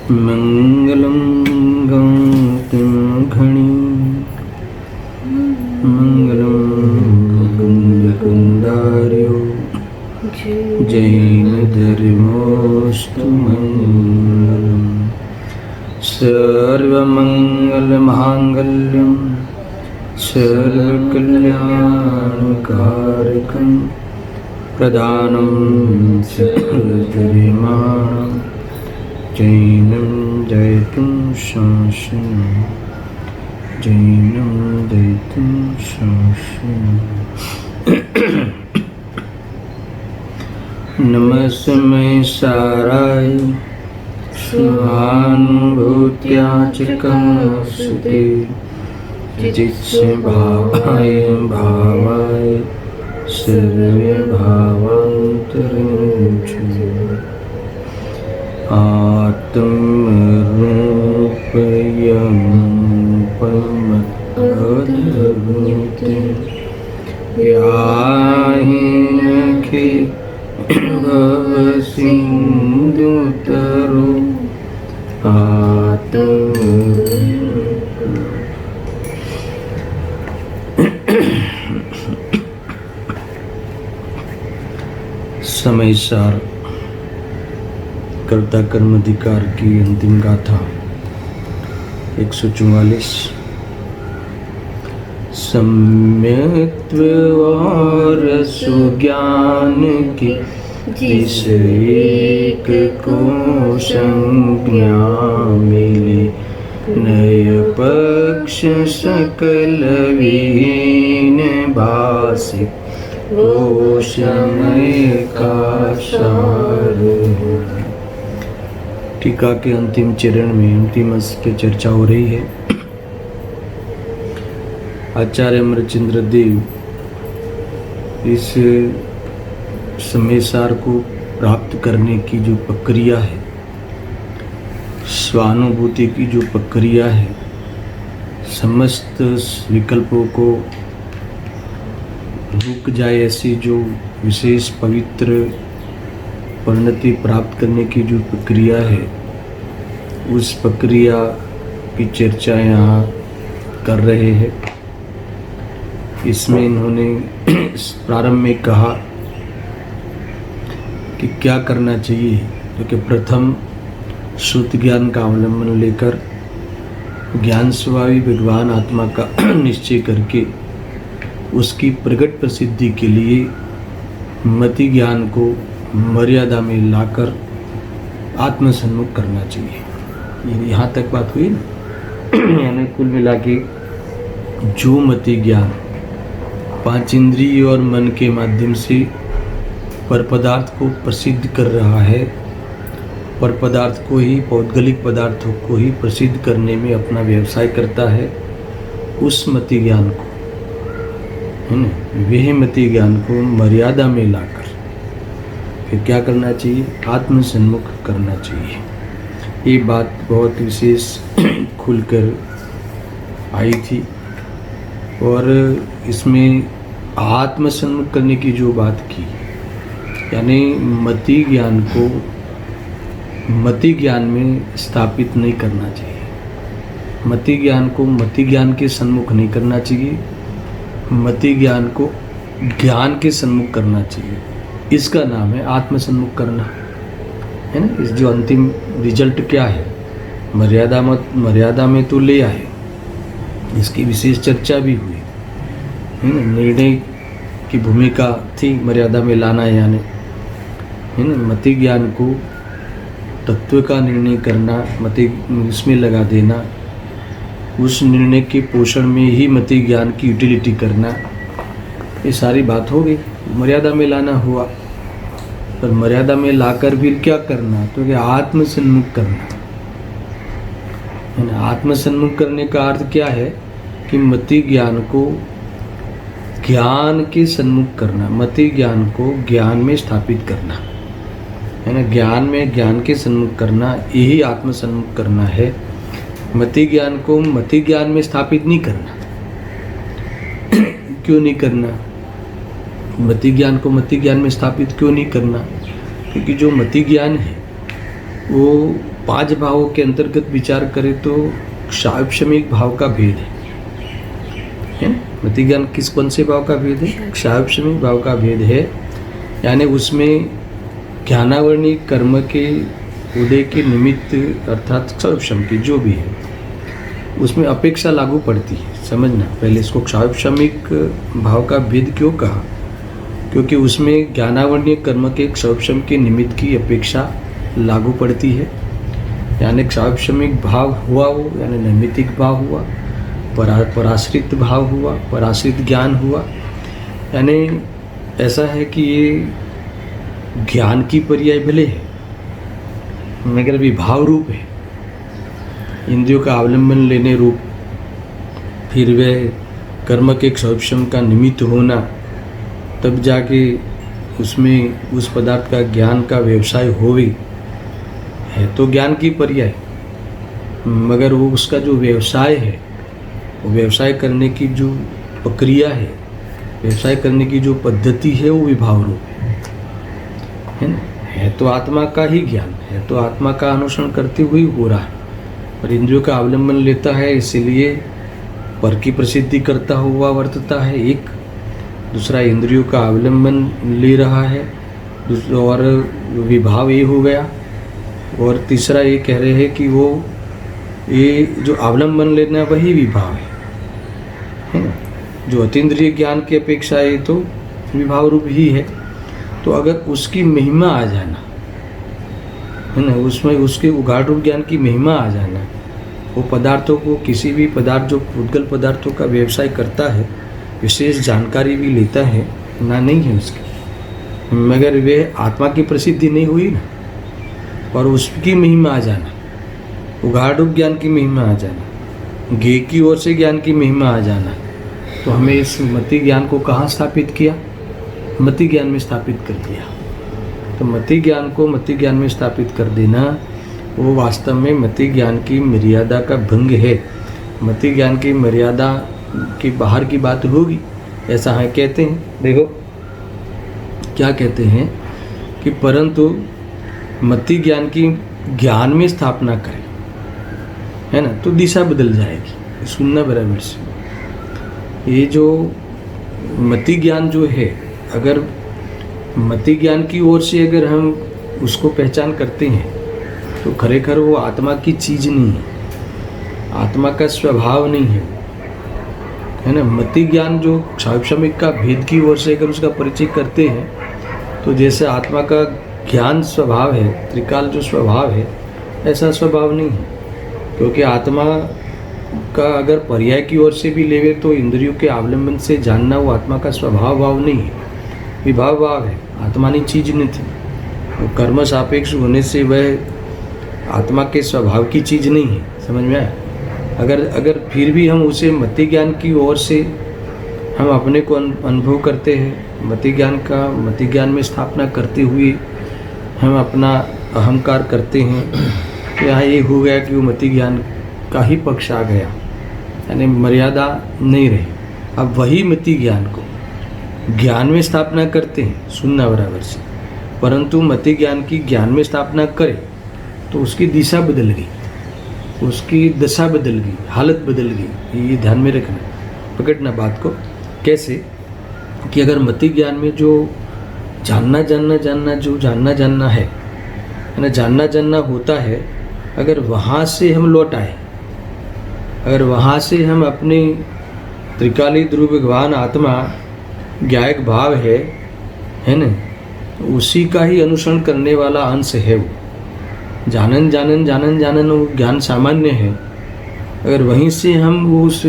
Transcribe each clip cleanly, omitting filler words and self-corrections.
मंगलम गौतमघणी मंगलम कुंदकुंदार्यो जैन धर्मोस्तु मंगलम सर्वमंगलमांगल्यं सर्वकल्याणकारकं प्रदानं सर्वधर्माणां जैनं जयतुं शासनं जैनं जयतुं शासनं। नमस्मै साराय स्वानुभूत्या च कमसुते जित्से भावाय भावाय सर्वे भावान्तरञ्च आत्मरूपयं परमद्भुते याहिनखे भवसिन्धुतरो समय सार कर्ता कर्म अधिकार की अंतिम गाथा 144। सम्यक्त्व और सुज्ञान की जिस एक को संज्ञा मिले नय पक्ष सकल विहीन भाषे वो समय का सार। टीका के अंतिम चरण में अंतिम अंश पे चर्चा हो रही है। आचार्य अमरचंद्र देव इस समय सार को प्राप्त करने की जो प्रक्रिया है, स्वानुभूति की जो प्रक्रिया है, समस्त विकल्पों को रुक जाए ऐसी जो विशेष पवित्र परिणति प्राप्त करने की जो प्रक्रिया है, उस प्रक्रिया की चर्चा यहाँ कर रहे हैं। इसमें इन्होंने प्रारंभ में कहा कि क्या करना चाहिए, क्योंकि प्रथम श्रुत ज्ञान का अवलंबन लेकर ज्ञान स्वभावी भगवान आत्मा का निश्चय करके उसकी प्रकट प्रसिद्धि के लिए मति ज्ञान को मर्यादा में लाकर आत्मसन्मुख करना चाहिए। यहाँ तक बात हुई ना। यानी कुल मिला के जो मति ज्ञान 5 इंद्रिय और मन के माध्यम से पर पदार्थ को प्रसिद्ध कर रहा है, पर पदार्थ को ही, पौद्गलिक पदार्थों को ही प्रसिद्ध करने में अपना व्यवसाय करता है, उस मति ज्ञान को, है ना, वह मति ज्ञान को मर्यादा में लाकर फिर क्या करना चाहिए, आत्मसन्मुख करना चाहिए। ये बात बहुत विशेष खुलकर आई थी। और इसमें आत्मसन्मुख करने की जो बात की, यानी मति ज्ञान को मति ज्ञान में स्थापित नहीं करना चाहिए, मति ज्ञान को मति ज्ञान के सन्मुख नहीं करना चाहिए, मति ज्ञान को ज्ञान के सन्मुख करना चाहिए। इसका नाम है आत्मसन्मुख करना, है ना। इस जो अंतिम रिजल्ट क्या है, मर्यादा में तो ले आए, इसकी विशेष चर्चा भी हुई, है ना। निर्णय की भूमिका थी मर्यादा में लाना, यानी, है ना, मति ज्ञान को तत्व का निर्णय करना, मति इसमें लगा देना, उस निर्णय के पोषण में ही मति ज्ञान की यूटिलिटी करना, ये सारी बात हो गई। मर्यादा में लाना हुआ, पर मर्यादा में लाकर फिर क्या करना, तो क्या आत्मसन्मुख करना, है ना। आत्मसन्मुख करने का अर्थ क्या है कि मति ज्ञान को ज्ञान के सन्मुख करना, मति ज्ञान को ज्ञान में स्थापित करना, है ना। ज्ञान में ज्ञान के सन्मुख करना, यही आत्मसन्मुख करना है। मति ज्ञान को मति ज्ञान में स्थापित नहीं करना। क्यों नहीं करना? मति ज्ञान को मति ज्ञान में स्थापित क्यों नहीं करना? क्योंकि जो मति ज्ञान है वो 5 भावों के अंतर्गत विचार करें तो क्षायक्षमिक भाव का भेद है। मति ज्ञान कौन से भाव का भेद है? क्षायक्षमिक भाव का भेद है, यानी उसमें ज्ञानावरणीय कर्म के उदय के निमित्त अर्थात क्षायक्षम की जो भी है उसमें अपेक्षा लागू पड़ती है। समझना, पहले इसको क्षायक्षमिक भाव का भेद क्यों कहा? क्योंकि उसमें ज्ञानावरणीय कर्म के क्षायक्षम के निमित्त की अपेक्षा लागू पड़ती है, यानी क्षायक्षमिक भाव हुआ वो, यानी नैमित्तिक भाव हुआ, पराश्रित भाव हुआ, पराश्रित ज्ञान हुआ। यानी ऐसा है कि ये ज्ञान की पर्याय भले है मगर विभाव रूप है, इंद्रियों का अवलंबन लेने रूप, फिर वह कर्म के क्षायक्षम का निमित्त होना, तब जाके उसमें उस पदार्थ का ज्ञान का व्यवसाय होवे, है तो ज्ञान की पर्याय, मगर वो उसका जो व्यवसाय है, वो व्यवसाय करने की जो प्रक्रिया है, व्यवसाय करने की जो पद्धति है, वो विभाव रूप है ना। है तो आत्मा का ही ज्ञान, है तो आत्मा का अनुसरण करते हुए हो रहा है, पर इंद्रियों का अवलंबन लेता है, इसीलिए पर की प्रसिद्धि करता हुआ वर्तता है एक, दूसरा इंद्रियों का अवलंबन ले रहा है, और विभाव ये हो गया, और तीसरा ये कह रहे हैं कि वो ये जो अवलंबन लेना वही विभाव है ना। जो अतीन्द्रिय ज्ञान की अपेक्षा ये तो विभाव रूप ही है। तो अगर उसकी महिमा आ जाना है ना, उसमें उसके उगाड़ रूप ज्ञान की महिमा आ जाना, वो पदार्थों को, किसी भी पदार्थ जो उद्गल पदार्थों का व्यवसाय करता है, विशेष जानकारी भी लेता है ना, नहीं है उसकी, मगर वे आत्मा की प्रसिद्धि नहीं हुई ना, और उसकी महिमा आ जाना, उगाड़ रूप ज्ञान की महिमा आ जाना, ज्ञेय की ओर से ज्ञान की महिमा आ जाना, तो हमें इस मति ज्ञान को कहाँ स्थापित किया? मति ज्ञान में स्थापित कर दिया। तो मति ज्ञान को मति ज्ञान में स्थापित कर देना, वो वास्तव में मति ज्ञान की मर्यादा का भंग है। मति ज्ञान की मर्यादा की बाहर की बात होगी, ऐसा है कहते हैं। देखो क्या कहते हैं कि परंतु मति ज्ञान की ज्ञान में स्थापना करें, है ना, तो दिशा बदल जाएगी। सुनना बराबर से, ये जो मति ज्ञान जो है, अगर मति ज्ञान की ओर से अगर हम उसको पहचान करते हैं तो खरेखर वो आत्मा की चीज़ नहीं है, आत्मा का स्वभाव नहीं है ना। मति ज्ञान जो क्षायक्षमिक का भेद की ओर से अगर उसका परिचय करते हैं, तो जैसे आत्मा का ज्ञान स्वभाव है, त्रिकाल जो स्वभाव है, ऐसा स्वभाव नहीं है। क्योंकि आत्मा का अगर पर्याय की ओर से भी लेवे तो इंद्रियों के अवलंबन से जानना वो आत्मा का स्वभाव भाव नहीं है, विभाव भाव है, आत्मानी चीज नहीं थी। वो कर्म सापेक्ष होने से वह आत्मा के स्वभाव की चीज नहीं है। समझ में आया? अगर फिर भी हम उसे मति ज्ञान की ओर से हम अपने को अनुभव करते हैं, मति ज्ञान में स्थापना करते हुए हम अपना अहंकार करते हैं, तो यहाँ ये हो गया कि वो मति ज्ञान का ही पक्ष आ गया, यानी मर्यादा नहीं रही। अब वही मति ज्ञान को ज्ञान में स्थापना करते हैं, सुनना बराबर से, परंतु मति ज्ञान की ज्ञान में स्थापना करे तो उसकी दिशा बदल गई, उसकी दशा बदल गई, हालत बदल गई। ये ध्यान में रखना, पकड़ना बात को। कैसे कि अगर मति ज्ञान में जो जानना है ना, जानना होता है, अगर वहाँ से हम लौट आए, अगर वहाँ से हम अपने त्रिकाली ध्रुव भगवान आत्मा ज्ञायक भाव है ना, उसी का ही अनुसरण करने वाला अंश है वो। जानन वो ज्ञान सामान्य है। अगर वहीं से हम उस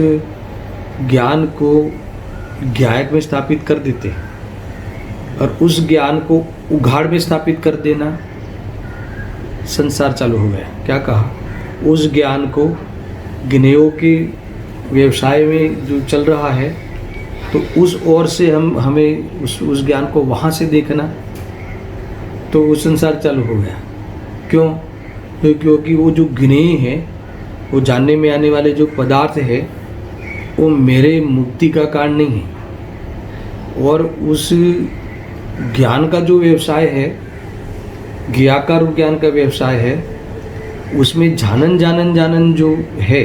ज्ञान को ज्ञायक में स्थापित कर देते हैं और उस ज्ञान को उघाड़ में स्थापित कर देना, संसार चालू हो गया। क्या कहा? उस ज्ञान को ज्ञेयों के व्यवसाय में जो चल रहा है, तो उस ओर से हमें उस ज्ञान को वहाँ से देखना, तो वो संसार चालू हो गया। क्यों? क्योंकि वो जो ज्ञेय है, वो जानने में आने वाले जो पदार्थ है, वो मेरे मुक्ति का कारण नहीं है। और उस ज्ञान का जो व्यवसाय है, ज्ञाकार ज्ञान का व्यवसाय है, उसमें जानन जानन जानन जो है,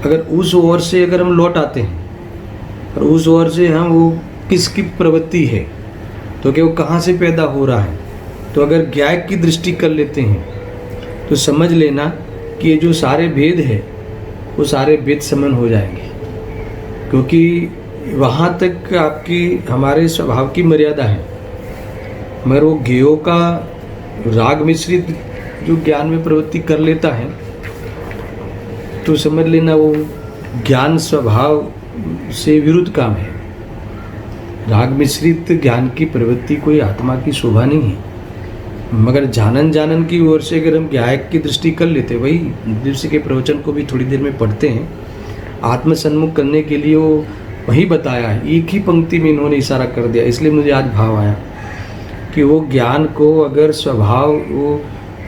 अगर उस ओर से अगर हम लौट आते हैं और उस ओर से हम वो किसकी प्रवृत्ति है, तो क्या वो कहाँ से पैदा हो रहा है, तो अगर ज्ञायक की दृष्टि कर लेते हैं तो समझ लेना कि ये जो सारे भेद है वो सारे भेद समन हो जाएंगे, क्योंकि वहाँ तक आपकी हमारे स्वभाव की मर्यादा है। मगर वो ज्ञेयों का राग मिश्रित जो ज्ञान में प्रवृत्ति कर लेता है तो समझ लेना वो ज्ञान स्वभाव से विरुद्ध काम है। राग मिश्रित ज्ञान की प्रवृत्ति कोई आत्मा की शोभा नहीं है। मगर जानन जानन की ओर से अगर हम ज्ञायक की दृष्टि कर लेते, वही दिवस के प्रवचन को भी थोड़ी देर में पढ़ते हैं, आत्मसन्मुख करने के लिए वो वही बताया है, एक ही पंक्ति में इन्होंने इशारा कर दिया। इसलिए मुझे आज भाव आया कि वो ज्ञान को अगर स्वभाव, वो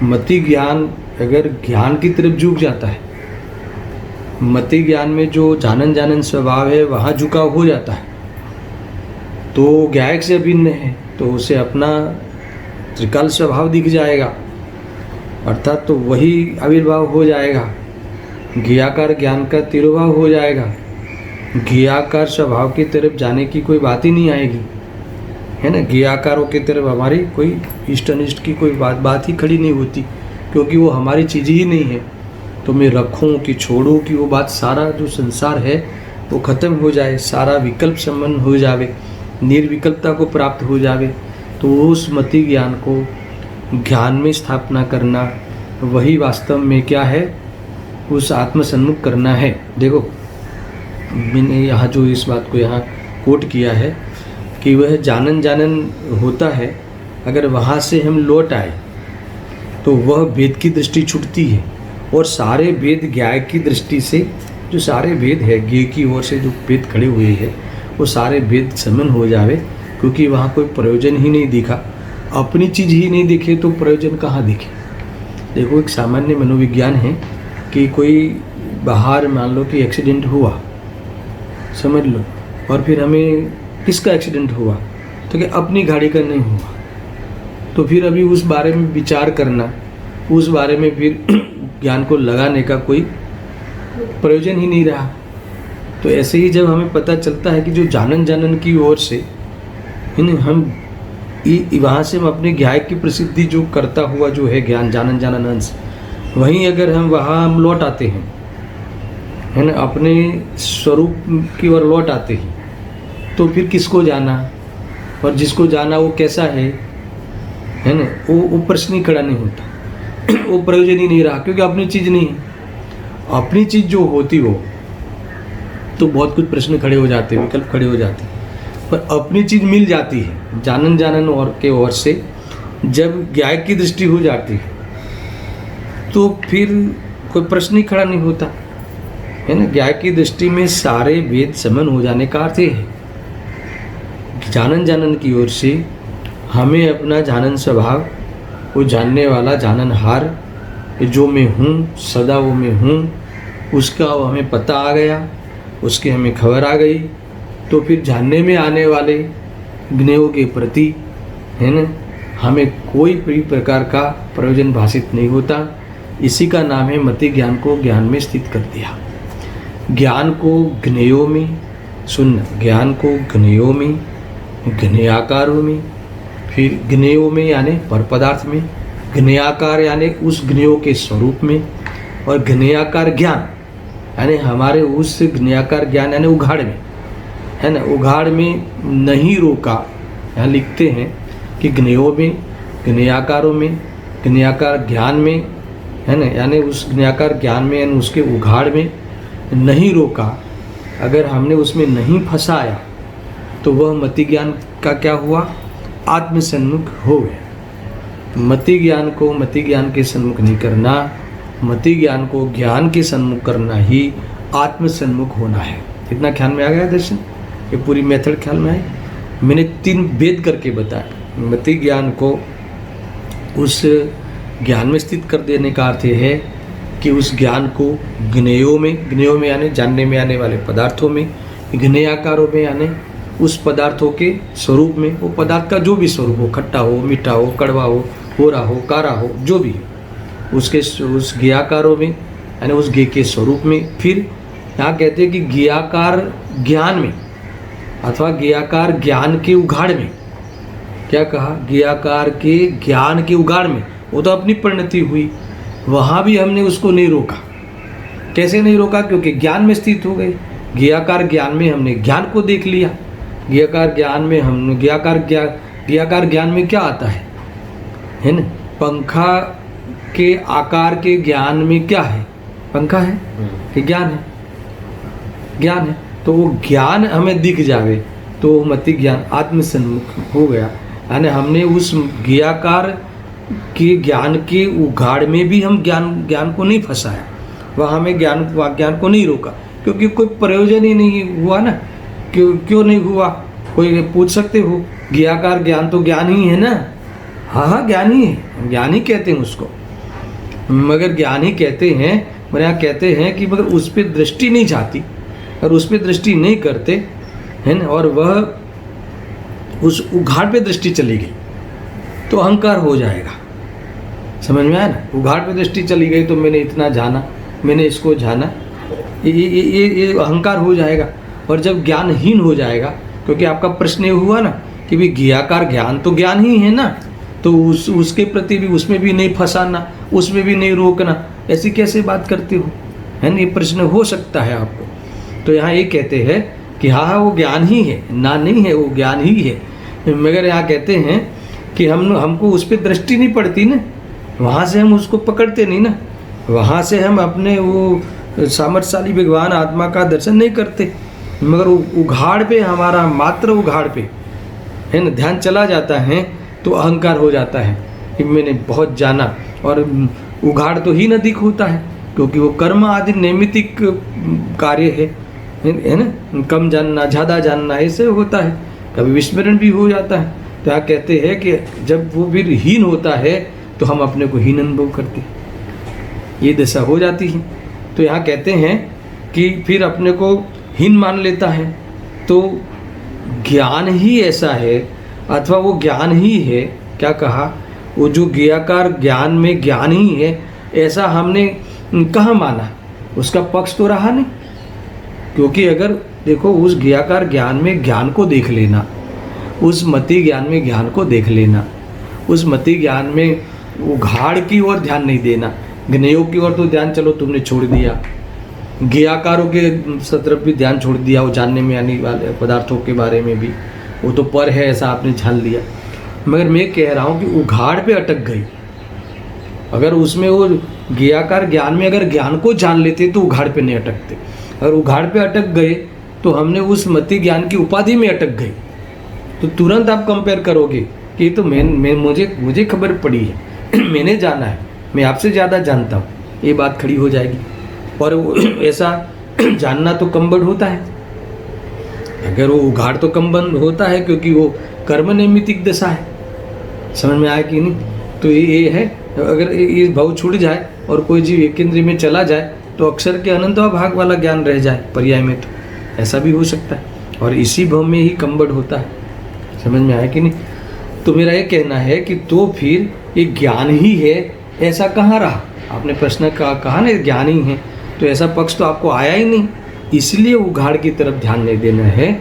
मति ज्ञान अगर ज्ञान की तरफ झुक जाता है, मति ज्ञान में जो जानन जानन स्वभाव है वहाँ झुकाव हो जाता है, तो ज्ञायक से अभिन्न है, तो उसे अपना त्रिकाल स्वभाव दिख जाएगा, अर्थात तो वही आविर्भाव हो जाएगा। ज्ञेयाकार ज्ञान का तिरोभाव हो जाएगा। ज्ञेयाकार स्वभाव की तरफ जाने की कोई बात ही नहीं आएगी, है ना। ज्ञेयाकारों की तरफ हमारी कोई इष्ट अनिष्ट की कोई बात ही खड़ी नहीं होती, क्योंकि वो हमारी चीज़ ही नहीं है। तो मैं रखूँ कि छोड़ूँ कि वो बात, सारा जो संसार है वो ख़त्म हो जाए, सारा विकल्प संपन्न हो जावे, निर्विकल्पता को प्राप्त हो जावे, तो उस मति ज्ञान को ज्ञान में स्थापना करना वही वास्तव में क्या है, उस आत्मसन्मुख करना है। देखो मैंने यहाँ जो इस बात को यहाँ कोट किया है कि वह जानन जानन होता है, अगर वहाँ से हम लौट आए तो वह भेद की दृष्टि छूटती है, और सारे भेद ज्ञाय की दृष्टि से, जो सारे भेद है ज्ञेय की ओर से जो भेद खड़े हुए हैं वो सारे भेद समन हो जावे, क्योंकि वहाँ कोई प्रयोजन ही नहीं दिखा। अपनी चीज़ ही नहीं दिखे तो प्रयोजन कहाँ दिखे। देखो एक सामान्य मनोविज्ञान है कि कोई बाहर मान लो कि एक्सीडेंट हुआ, समझ लो, और फिर हमें किसका एक्सीडेंट हुआ, तो क्या अपनी गाड़ी का नहीं हुआ, तो फिर अभी उस बारे में विचार करना, उस बारे में फिर ज्ञान को लगाने का कोई प्रयोजन ही नहीं रहा। तो ऐसे ही जब हमें पता चलता है कि जो जानन जानन की ओर से हम वहाँ से हम अपने ज्ञाय की प्रसिद्धि जो करता हुआ जो है ज्ञान जानन जानन अंश, वहीं अगर हम वहाँ हम लौट आते हैं, है ना, अपने स्वरूप की ओर लौट आते हैं, तो फिर किसको जाना और जिसको जाना वो कैसा है ना, वो प्रश्न ही खड़ा नहीं होता, वो प्रयोजन ही नहीं रहा, क्योंकि अपनी चीज़ नहीं है। अपनी चीज़ जो होती हो तो बहुत कुछ प्रश्न खड़े हो जाते, विकल्प खड़े हो जाते, पर अपनी चीज़ मिल जाती है जानन जानन और के ओर से, जब ज्ञाय की दृष्टि हो जाती है तो फिर कोई प्रश्न ही खड़ा नहीं होता, है ना। ज्ञाय की दृष्टि में सारे भेद समन हो जाने का अर्थ है जानन जानन की ओर से हमें अपना जानन स्वभाव, वो जानने वाला जाननहार जो मैं हूँ, सदा वो मैं हूँ, उसका वो हमें पता आ गया, उसकी हमें खबर आ गई, तो फिर जानने में आने वाले ज्ञेयों के प्रति, है ना, हमें कोई भी प्रकार का प्रयोजन भाषित नहीं होता। इसी का नाम है मति ज्ञान को ज्ञान में स्थित कर दिया। ज्ञान को ज्ञेयों में, सुन, ज्ञान को ज्ञेयों में, ज्ञेयाकारों में, फिर ज्ञेयों में यानी पर पदार्थ में, ज्ञेयाकार यानी उस ज्ञेयों के स्वरूप में, और ज्ञेयाकार ज्ञान यानी हमारे उस ज्ञेयाकार ज्ञान यानी उघाड़ में, है ना, उघाड़ में नहीं रोका। यहाँ लिखते हैं कि ज्ञेयों में, ज्ञेयाकारों में, ज्ञेयाकार ज्ञान में, है ना, यानी उस ज्ञेयाकार ज्ञान में यानी उसके उघाड़ में नहीं रोका, अगर हमने उसमें नहीं फंसाया तो वह मति ज्ञान का क्या हुआ, आत्मसन्मुख हो गया। मति ज्ञान को मति ज्ञान के सन्मुख नहीं करना, मति ज्ञान को ज्ञान के सन्मुख करना ही आत्मसन्मुख होना है। इतना ख्याल में आ गया दर्शन, ये पूरी मेथड ख्याल में आई। मैंने 3 भेद करके बताया। मति ज्ञान को उस ज्ञान में स्थित कर देने का अर्थ है कि उस ज्ञान को ज्ञेयों में यानी जानने में आने वाले पदार्थों में, ज्ञेयाकारों में यानी उस पदार्थों के स्वरूप में, वो पदार्थ का जो भी स्वरूप हो, खट्टा हो, मीठा हो, कड़वा हो रहा हो, कारा हो, जो भी हो, उसके उस ज्ञाकारों में, यानी उस ज्ञ के स्वरूप में। फिर यहाँ कहते हैं कि ज्ञाकार ज्ञान में अथवा ज्ञाकार ज्ञान के उघाड़ में। क्या कहा? ज्ञाकार के ज्ञान के उघाड़ में। वो तो अपनी परिणति हुई, वहाँ भी हमने उसको नहीं रोका। कैसे नहीं रोका? क्योंकि ज्ञान में स्थित हो गए। ज्ञाकार ज्ञान में हमने ज्ञान को देख लिया। ज्ञाकार ज्ञान में हम ज्ञाकार ज्ञान में क्या आता है ना? पंखा के आकार के ज्ञान में क्या है? पंखा है कि ज्ञान है? ज्ञान है। तो वो ज्ञान हमें दिख जावे तो मति ज्ञान आत्मसन्मुख हो गया। यानी हमने उस ज्ञाकार के ज्ञान के उघाड़ में भी हम ज्ञान को नहीं फंसाया, वहाँ हमें ज्ञान को नहीं रोका, क्योंकि कोई प्रयोजन ही नहीं हुआ ना। क्यों नहीं हुआ? कोई पूछ सकते हो, ज्ञाकार ज्ञान तो ज्ञान ही है ना। हाँ, ज्ञान ही है, ज्ञान ही कहते हैं उसको, मगर ज्ञान ही कहते हैं। मगर यहाँ कहते हैं कि मगर उस पर दृष्टि नहीं जाती, और उस पर दृष्टि नहीं करते है ना, और वह उस उघाड़ पे दृष्टि चली गई तो अहंकार हो जाएगा। समझ में आया ना? उघाड़ पे दृष्टि चली गई तो मैंने इतना जाना, मैंने इसको जाना, ये अहंकार हो जाएगा। और जब ज्ञानहीन हो जाएगा, क्योंकि आपका प्रश्न ये हुआ ना कि भी ज्ञाकार ज्ञान तो ज्ञान ही है ना, तो उसके प्रति भी, उसमें भी नहीं फंसाना, उसमें भी नहीं रोकना, ऐसी कैसे बात करते हो, है ना? ये प्रश्न हो सकता है आपको। तो यहाँ ये कहते हैं कि हाँ वो ज्ञान ही है, ना नहीं है, वो ज्ञान ही है। मगर यहाँ कहते हैं कि हमको उस पर दृष्टि नहीं पड़ती ना, वहाँ से हम उसको पकड़ते नहीं ना, वहाँ से हम अपने वो सामर्थ्यशाली भगवान आत्मा का दर्शन नहीं करते। मगर उघाड़ पे, हमारा मात्र उघाड़ पे है ना ध्यान चला जाता है तो अहंकार हो जाता है कि मैंने बहुत जाना। और उघाड़ तो ही नदीक होता है, क्योंकि वो कर्म आदि नैमित्तिक कार्य है ना। कम जानना, ज़्यादा जानना, ऐसे होता है। कभी विस्मरण भी हो जाता है। तो यहाँ कहते हैं कि जब वो फिर हीन होता है तो हम अपने को हीन अनुभव करते हैं, ये दशा हो जाती है। तो यहाँ कहते हैं कि फिर अपने को हीन मान लेता है, तो ज्ञान ही ऐसा है, अथवा वो ज्ञान ही है। क्या कहा? वो जो ज्ञाकार ज्ञान में ज्ञान ही है, ऐसा हमने कहाँ माना? उसका पक्ष तो रहा नहीं। क्योंकि अगर देखो, उस ज्ञाकार ज्ञान में ज्ञान को देख लेना, उस मति ज्ञान में ज्ञान को देख लेना, उस मति ज्ञान में उघाड़ की ओर ध्यान नहीं देना, ज्ञेयों की ओर तो ध्यान चलो तुमने छोड़ दिया, ज्ञाकारों के तरफ भी ध्यान छोड़ दिया, वो जानने में आने वाले पदार्थों के बारे में भी, वो तो पर है ऐसा आपने जान लिया। मगर मैं कह रहा हूँ कि उघाड़ पे अटक गई। अगर उसमें वो ज्ञाकार ज्ञान में अगर ज्ञान को जान लेते तो उघाड़ पे नहीं अटकते। अगर उघाड़ पे अटक गए तो हमने उस मति ज्ञान की उपाधि में अटक गई, तो तुरंत आप कंपेयर करोगे कि तो मुझे खबर पड़ी है, मैंने जाना है, मैं आपसे ज़्यादा जानता हूँ, ये बात खड़ी हो जाएगी। और ऐसा जानना तो कमबड़ होता है। अगर वो उघाड़ तो कमबंद होता है, क्योंकि वो कर्म नैमित्तिक दशा है। समझ में आया कि नहीं? तो ये है, अगर ये भाव छूट जाए और कोई जीव एक इंद्रिय में चला जाए तो अक्षर के अनंत भाग वाला ज्ञान रह जाए पर्याय में, तो ऐसा भी हो सकता है। और इसी भाव में ही कमबड़ होता है। समझ में आया कि नहीं? तो मेरा ये कहना है कि तो फिर ये ज्ञान ही है, ऐसा कहाँ रहा? आपने प्रश्न कहा ना ज्ञान ही है, तो ऐसा पक्ष तो आपको आया ही नहीं। इसलिए उघाड़ की तरफ ध्यान नहीं देना है।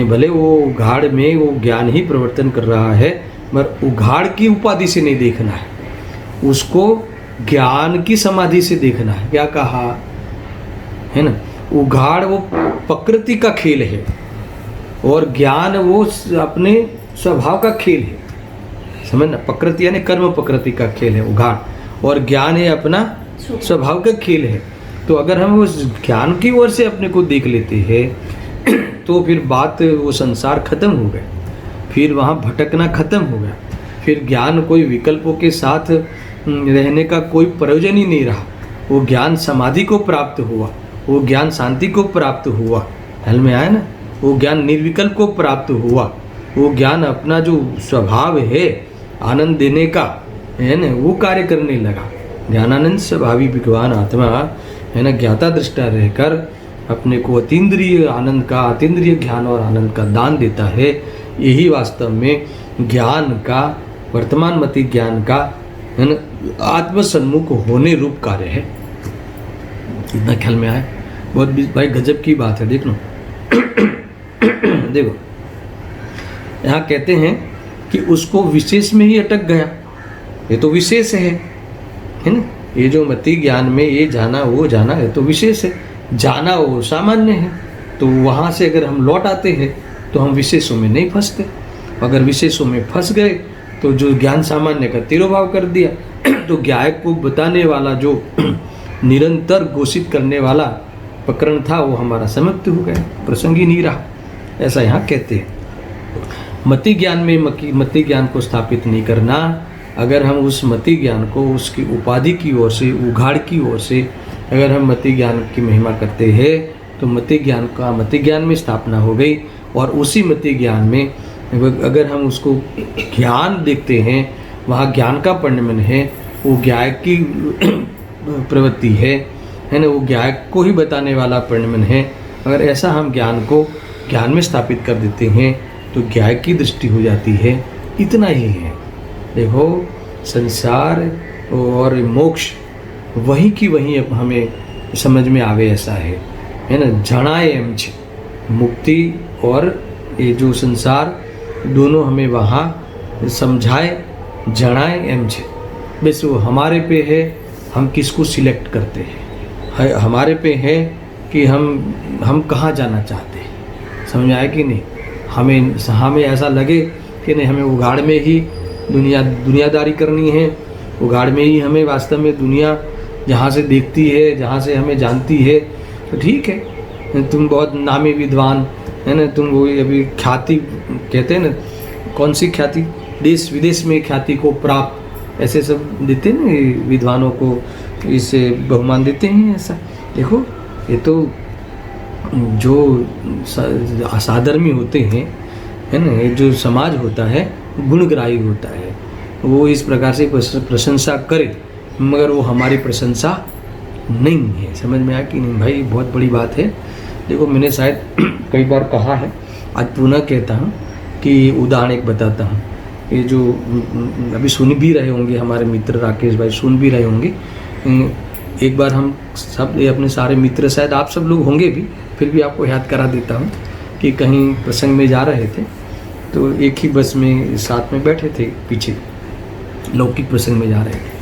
भले वो उघाड़ में वो ज्ञान ही प्रवर्तन कर रहा है, मगर उघाड़ की उपाधि से नहीं देखना है, उसको ज्ञान की समाधि से देखना है। क्या कहा है ना? उघाड़ वो प्रकृति का खेल है और ज्ञान वो अपने स्वभाव का खेल है। समझना? प्रकृति यानी कर्म प्रकृति का खेल है उघाड़, और ज्ञान है अपना स्वभाव का खेल है। तो अगर हम उस ज्ञान की ओर से अपने को देख लेते हैं तो फिर बात, वो संसार खत्म हो गया, फिर वहाँ भटकना खत्म हो गया, फिर ज्ञान कोई विकल्पों के साथ रहने का कोई प्रयोजन ही नहीं रहा। वो ज्ञान समाधि को प्राप्त हुआ, वो ज्ञान शांति को प्राप्त हुआ, हल में आया ना? वो ज्ञान निर्विकल्प को प्राप्त हुआ, वो ज्ञान अपना जो स्वभाव है आनंद देने का है ना, वो कार्य करने लगा। ज्ञानानंद स्वभावी भगवान आत्मा है ना, ज्ञाता दृष्टा रहकर अपने को अतीन्द्रिय आनंद का, अतीन्द्रिय ज्ञान और आनंद का दान देता है। यही वास्तव में ज्ञान का, वर्तमान मति ज्ञान का है ना आत्मसन्मुख होने रूप कार्य है। इतना ख्याल में आया? बहुत भाई गजब की बात है। देख लो देखो यहाँ कहते हैं कि उसको विशेष में ही अटक गया। ये तो विशेष है ना? ये जो मति ज्ञान में ये जाना वो जाना है तो विशेष है, जाना वो सामान्य है। तो वहाँ से अगर हम लौट आते हैं तो हम विशेषों में नहीं फंसते। अगर विशेषों में फंस गए तो जो ज्ञान सामान्य का तिरोभाव कर दिया तो ज्ञान को बताने वाला जो निरंतर घोषित करने वाला प्रकरण था वो हमारा समाप्त हो गया, प्रसंग ही नहीं रहा। ऐसा यहाँ कहते हैं। मति ज्ञान में मति ज्ञान को स्थापित नहीं करना। अगर हम उस मति ज्ञान को उसकी उपाधि की ओर से, उघाड़ की ओर से अगर हम मति ज्ञान की महिमा करते हैं तो मति ज्ञान में स्थापना हो गई। और उसी मति ज्ञान में अगर हम उसको ज्ञान देखते हैं, वहाँ ज्ञान का परिणमन है, वो ज्ञान की प्रवृत्ति है ना, वो ज्ञान को ही बताने वाला परिणमन है। अगर ऐसा हम ज्ञान को ज्ञान में स्थापित कर देते हैं तो ज्ञान की दृष्टि हो जाती है। इतना ही है। देखो संसार और मोक्ष वही की वही अब हमें समझ में आवे ऐसा है ना। जणाए एम छे, मुक्ति और ये जो संसार दोनों हमें वहाँ समझाए, जणाए एम छे। बस वो हमारे पे है, हम किसको सिलेक्ट करते हैं, हमारे पे है कि हम कहाँ जाना चाहते हैं। समझ आए कि नहीं? हमें ऐसा लगे कि नहीं, हमें उघाड़ में ही दुनियादारी करनी है, उघाड़ में ही हमें वास्तव में दुनिया जहाँ से देखती है, जहाँ से हमें जानती है, तो ठीक है, तुम बहुत नामी विद्वान है ना, तुम वो अभी ख्याति कहते हैं ना, कौन सी ख्याति, देश विदेश में ख्याति को प्राप्त, ऐसे सब देते हैं ना विद्वानों को, इसे बहुमान देते हैं। ऐसा देखो, ये तो जो असाधर्मी होते हैं है ना, ये जो समाज होता है गुणग्राही होता है, वो इस प्रकार से प्रशंसा करे मगर वो हमारी प्रशंसा नहीं है। समझ में आया कि नहीं भाई? बहुत बड़ी बात है। देखो मैंने शायद कई बार कहा है, आज पुनः कहता हूँ कि उदाहरण एक बताता हूँ। ये जो अभी सुन भी रहे होंगे हमारे मित्र राकेश भाई, सुन भी रहे होंगे। एक बार हम सब अपने सारे मित्र, शायद आप सब लोग होंगे भी, फिर भी आपको याद करा देता हूँ कि कहीं प्रसंग में जा रहे थे तो एक ही बस में साथ में बैठे थे, पीछे लौकिक प्रसंग में जा रहे थे।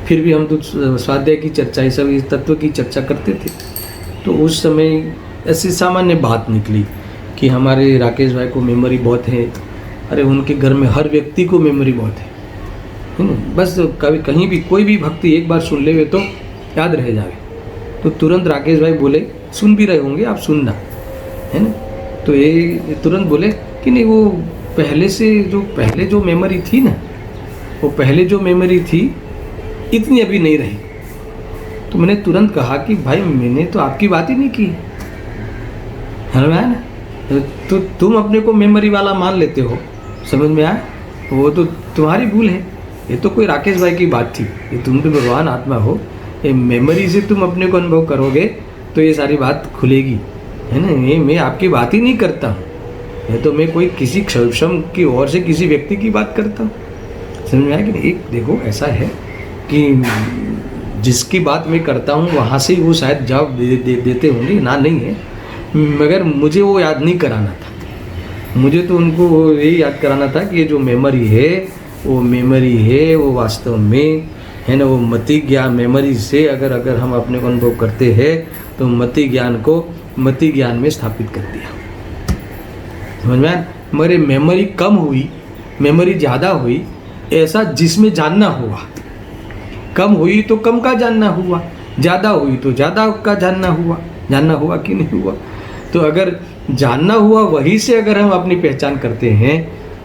फिर भी हम तो स्वाध्याय की चर्चा, ये सब इस तत्व की चर्चा करते थे। तो उस समय ऐसी सामान्य बात निकली कि हमारे राकेश भाई को मेमोरी बहुत है। अरे उनके घर में हर व्यक्ति को मेमोरी बहुत है ना। बस कभी कहीं भी कोई भी भक्ति एक बार सुन ले तो याद रह जाए। तो तुरंत राकेश भाई बोले, सुन भी रहे होंगे आप, सुनना है ना। तो ये तुरंत बोले कि नहीं, वो पहले जो मेमोरी थी ना, वो पहले जो मेमोरी थी इतनी अभी नहीं रही। तो मैंने तुरंत कहा कि भाई मैंने तो आपकी बात ही नहीं की है ना, तो तुम अपने को मेमोरी वाला मान लेते हो। समझ में आया? वो तो तुम्हारी भूल है। ये तो कोई राकेश भाई की बात थी, ये तुम तो भगवान आत्मा हो, ये मेमोरी से तुम अपने को अनुभव करोगे तो ये सारी बात खुलेगी है ना। ये मैं आपकी बात ही नहीं करता हूँ, ये तो मैं कोई किसी क्षम की ओर से किसी व्यक्ति की बात करता हूँ। समझ में आया कि नहीं? एक देखो ऐसा है कि जिसकी बात मैं करता हूँ वहाँ से वो शायद जवाब देते होंगे, ना नहीं है, मगर मुझे वो याद नहीं कराना था। मुझे तो उनको यही याद कराना था कि ये जो मेमोरी है वो वास्तव में है ना, वो मति ज्ञान मेमोरी से अगर हम अपने को अनुभव करते हैं तो मति ज्ञान को मति ज्ञान में स्थापित कर दिया। समझ में आया? मगर मेमोरी कम हुई, मेमोरी ज़्यादा हुई, ऐसा जिसमें जानना हुआ। कम हुई तो कम का जानना हुआ, ज़्यादा हुई तो ज़्यादा का जानना हुआ कि नहीं हुआ। तो अगर जानना हुआ वही से अगर हम अपनी पहचान करते हैं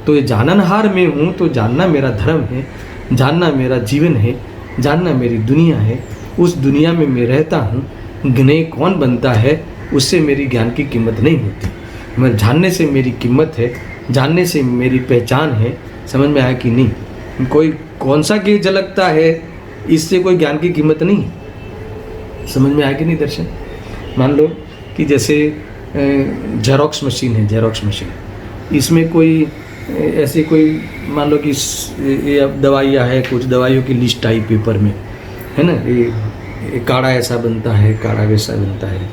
तो ये जाननहार में हूँ तो जानना मेरा धर्म है, जानना मेरा जीवन है, जानना मेरी दुनिया है। उस दुनिया में मैं रहता हूँ, ज्ञेय कौन बनता है उससे मेरी ज्ञान की कीमत नहीं होती। मैं जानने से मेरी कीमत है, जानने से मेरी पहचान है। समझ में आया कि नहीं? कोई कौन सा गेज झलकता है इससे कोई ज्ञान की कीमत नहीं। समझ में आया कि नहीं दर्शन? मान लो कि जैसे जेरोक्स मशीन है, जेरोक्स मशीन, इसमें कोई ऐसी कोई मान लो कि ये अब दवाइयाँ है, कुछ दवाइयों की लिस्ट आई पेपर में, है ना, ये काढ़ा ऐसा बनता है, काढ़ा वैसा बनता है,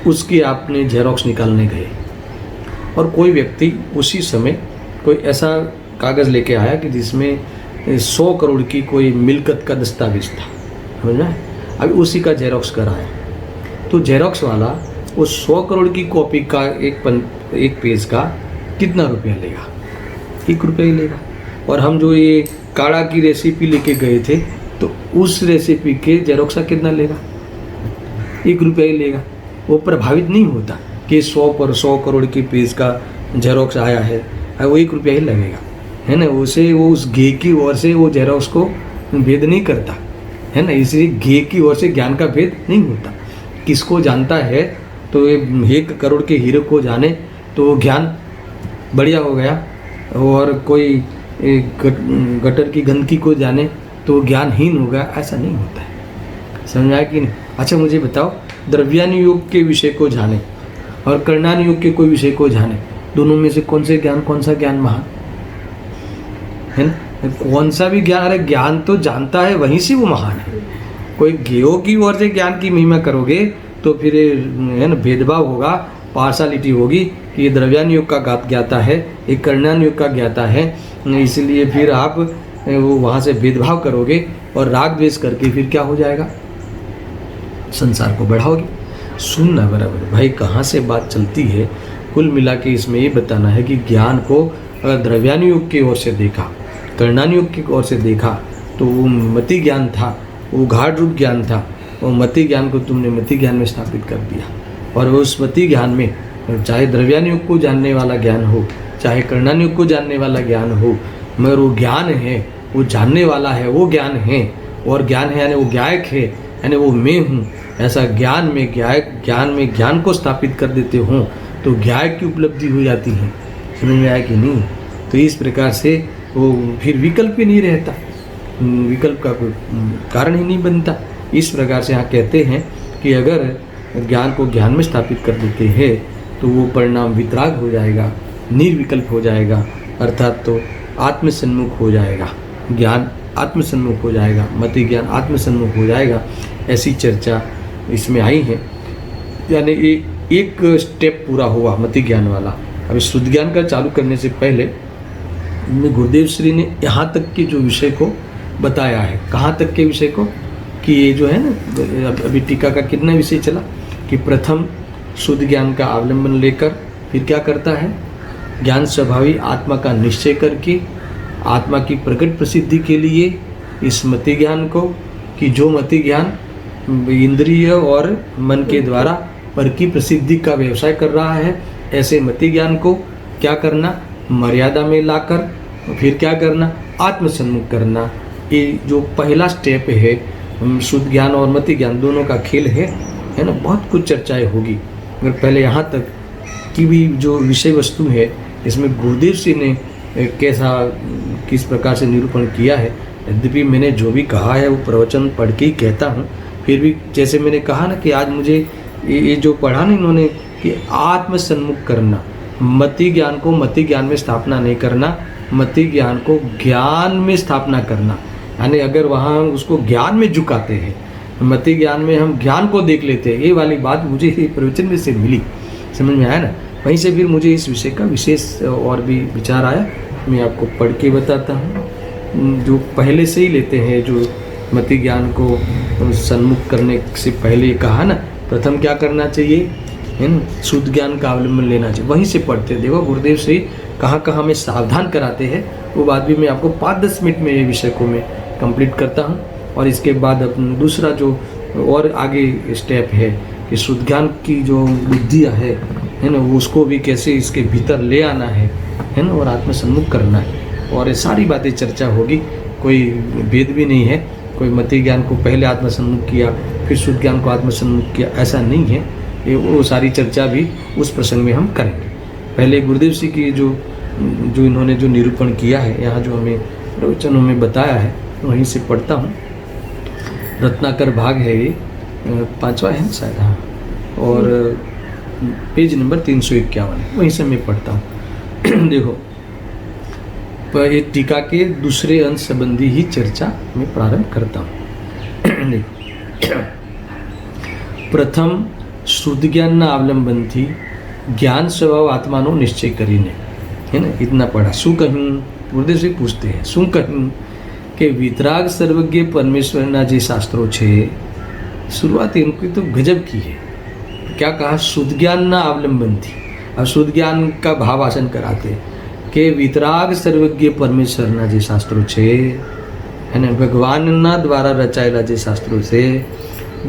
उसकी आपने जेरोक्स निकालने गए और कोई व्यक्ति उसी समय कोई ऐसा कागज़ लेके आया कि जिसमें 100 करोड़ की कोई मिल्कत का दस्तावेज था, समझ में? अभी उसी का जेरोक्स कराया तो जेरोक्स वाला वो 100 करोड़ की कॉपी का एक पेज का कितना रुपया लेगा? 1 रुपया ही लेगा। और हम जो ये काढ़ा की रेसिपी लेके गए थे तो उस रेसिपी के जेरोक्स का कितना लेगा? 1 रुपया ही लेगा। वो प्रभावित नहीं होता कि 100 करोड़ की पेज का जेरोक्स आया है, वो 1 रुपया ही लगेगा, है ना। उसे वो उस घे की ओर से वो जेरोक्स को भेद नहीं करता, है ना। इसलिए घे की ओर से ज्ञान का भेद नहीं होता। किसको जानता है तो 1 करोड़ के हीरे को जाने तो ज्ञान बढ़िया हो गया, और कोई गटर की गंदगी को जाने तो ज्ञानहीन हो गया, ऐसा नहीं होता है। समझ आया कि नहीं? अच्छा मुझे बताओ, द्रव्यान योग के विषय को जाने और कर्णान योग के कोई विषय को जाने, दोनों में से कौन सा ज्ञान महान है ना? कौन सा भी ज्ञान, अरे ज्ञान तो जानता है वहीं से वो महान है। कोई गेयो की ओर से ज्ञान की महिमा करोगे तो फिर है ना भेदभाव होगा, पार्शालिटी होगी कि ये द्रव्यान योग का ज्ञाता है, एक कर्णान योग का ज्ञाता है, इसलिए फिर आप वो वहाँ से भेदभाव करोगे और राग द्वेष करके फिर क्या हो जाएगा? संसार को बढ़ाओगे। सुनना बराबर भाई, कहाँ से बात चलती है। कुल मिला के इसमें ये बताना है कि ज्ञान को अगर द्रव्यान योग की ओर से देखा, कर्णान योग की ओर से देखा तो वो मति ज्ञान था, वो घाट रूप ज्ञान था। वो मति ज्ञान को तुमने मति ज्ञान में स्थापित कर दिया, और उस मति ज्ञान में चाहे द्रव्यान योग को जानने वाला ज्ञान हो, चाहे कर्णान योग को जानने वाला ज्ञान हो, मगर वो ज्ञान है, वो जानने वाला है, वो ज्ञान है। और ज्ञान है यानी वो ज्ञायक है, यानी वो मैं हूँ। ऐसा ज्ञान में ज्ञान को स्थापित कर देते हो तो ज्ञायक की उपलब्धि हो जाती है। समझ में आया कि नहीं? तो इस प्रकार से वो फिर विकल्प ही नहीं रहता, विकल्प का कोई कारण ही नहीं बनता। इस प्रकार से यहाँ कहते हैं कि अगर ज्ञान को ज्ञान में स्थापित कर देते हैं तो वो परिणाम वितराग हो जाएगा, निर्विकल्प हो जाएगा, अर्थात तो आत्मसन्मुख हो जाएगा। ज्ञान आत्मसन्मुख हो जाएगा, मति ज्ञान आत्मसन्मुख हो जाएगा। ऐसी चर्चा इसमें आई है, यानी एक स्टेप पूरा हुआ मति ज्ञान वाला। अभी शुद्ध ज्ञान का चालू करने से पहले गुरुदेव श्री ने यहाँ तक के जो विषय को बताया है, कहाँ तक के विषय को, कि ये जो है ना, अभी टीका का कितना विषय चला कि प्रथम शुद्ध ज्ञान का अवलंबन लेकर फिर क्या करता है, ज्ञान स्वभावी आत्मा का निश्चय करके आत्मा की प्रकट प्रसिद्धि के लिए इस मति ज्ञान को, कि जो मति ज्ञान इंद्रिय और मन के द्वारा पर की प्रसिद्धि का व्यवसाय कर रहा है, ऐसे मति ज्ञान को क्या करना, मर्यादा में लाकर फिर क्या करना, आत्मसन्मुख करना। ये जो पहला स्टेप है, शुद्ध ज्ञान और मति ज्ञान दोनों का खेल है ना। बहुत कुछ चर्चाएं होगी, मगर पहले यहाँ तक की भी जो विषय वस्तु है इसमें गुरुदेव जी ने किस प्रकार से निरूपण किया है। यद्यपि मैंने जो भी कहा है वो प्रवचन पढ़ के ही कहता हूँ, फिर भी जैसे मैंने कहा ना कि आज मुझे ये जो पढ़ा ना इन्होंने कि आत्मसन्मुख करना, मति ज्ञान को मति ज्ञान में स्थापना नहीं करना, मति ज्ञान को ज्ञान में स्थापना करना। यानी अगर वहाँ हम उसको ज्ञान में झुकाते हैं, मति ज्ञान में हम ज्ञान को देख लेते हैं, ये वाली बात मुझे प्रवचन में से मिली, समझ में आया ना। वहीं से फिर मुझे इस विषय का विशेष और भी विचार आया, मैं आपको पढ़ के बताता हूँ। जो पहले से ही लेते हैं, जो मति ज्ञान को सन्मुख करने से पहले कहा ना, प्रथम क्या करना चाहिए, है ना, शुद्ध ज्ञान का अवलंबन लेना चाहिए। वहीं से पढ़ते हैं। देखो गुरुदेव से कहाँ कहाँ हमें सावधान कराते हैं, वो बात भी मैं आपको 5-10 मिनट में ये विषय को मैं कंप्लीट करता हूँ। और इसके बाद अपना दूसरा जो और आगे स्टेप है कि शुद्ध ज्ञान की जो बुद्धियाँ है ना, वो उसको भी कैसे इसके भीतर ले आना है ना, और आत्मसन्मुख करना है। और ये सारी बातें चर्चा होगी, कोई भेद भी नहीं है। कोई मति ज्ञान को पहले आत्मसन्मुख किया फिर शुद्ध ज्ञान को आत्मसन्मुख किया, ऐसा नहीं है। ये वो सारी चर्चा भी उस प्रसंग में हम करेंगे। पहले गुरुदेव जी की जो इन्होंने जो निरूपण किया है, यहाँ जो हमें प्रवचनों में बताया है, वहीं से पढ़ता हूँ। रत्नाकर भाग है ये, 5वां है शायद, हाँ, और पेज नंबर 351, वहीं से मैं पढ़ता हूँ। देखो, पर ये टीका के दूसरे अंश संबंधी ही चर्चा मैं प्रारंभ करता हूँ। प्रथम શુદ્ધ જ્ઞાનના અવલંબનથી જ્ઞાન સ્વભાવ આત્માનો નિશ્ચય કરીને, है ना, इतना पढ़ा। શું કહ્યું? ગુરુદેવ से पूछते हैं શું કહ્યું કે વિતરાગ સર્વજ્ઞ પરમેશ્વરના જે શાસ્ત્રો છે, शुरुआत इनकी तो गजब की है। क्या कहा? शुद्ध ज्ञानના અવલંબનથી। अब शुद्ध ज्ञान का भावासन कराते कि वितराग सर्वज्ञ परमेश्वરના જે શાસ્ત્રો છે, है ना, ભગવાનના દ્વારા રચાયેલા જે શાસ્ત્રો છે,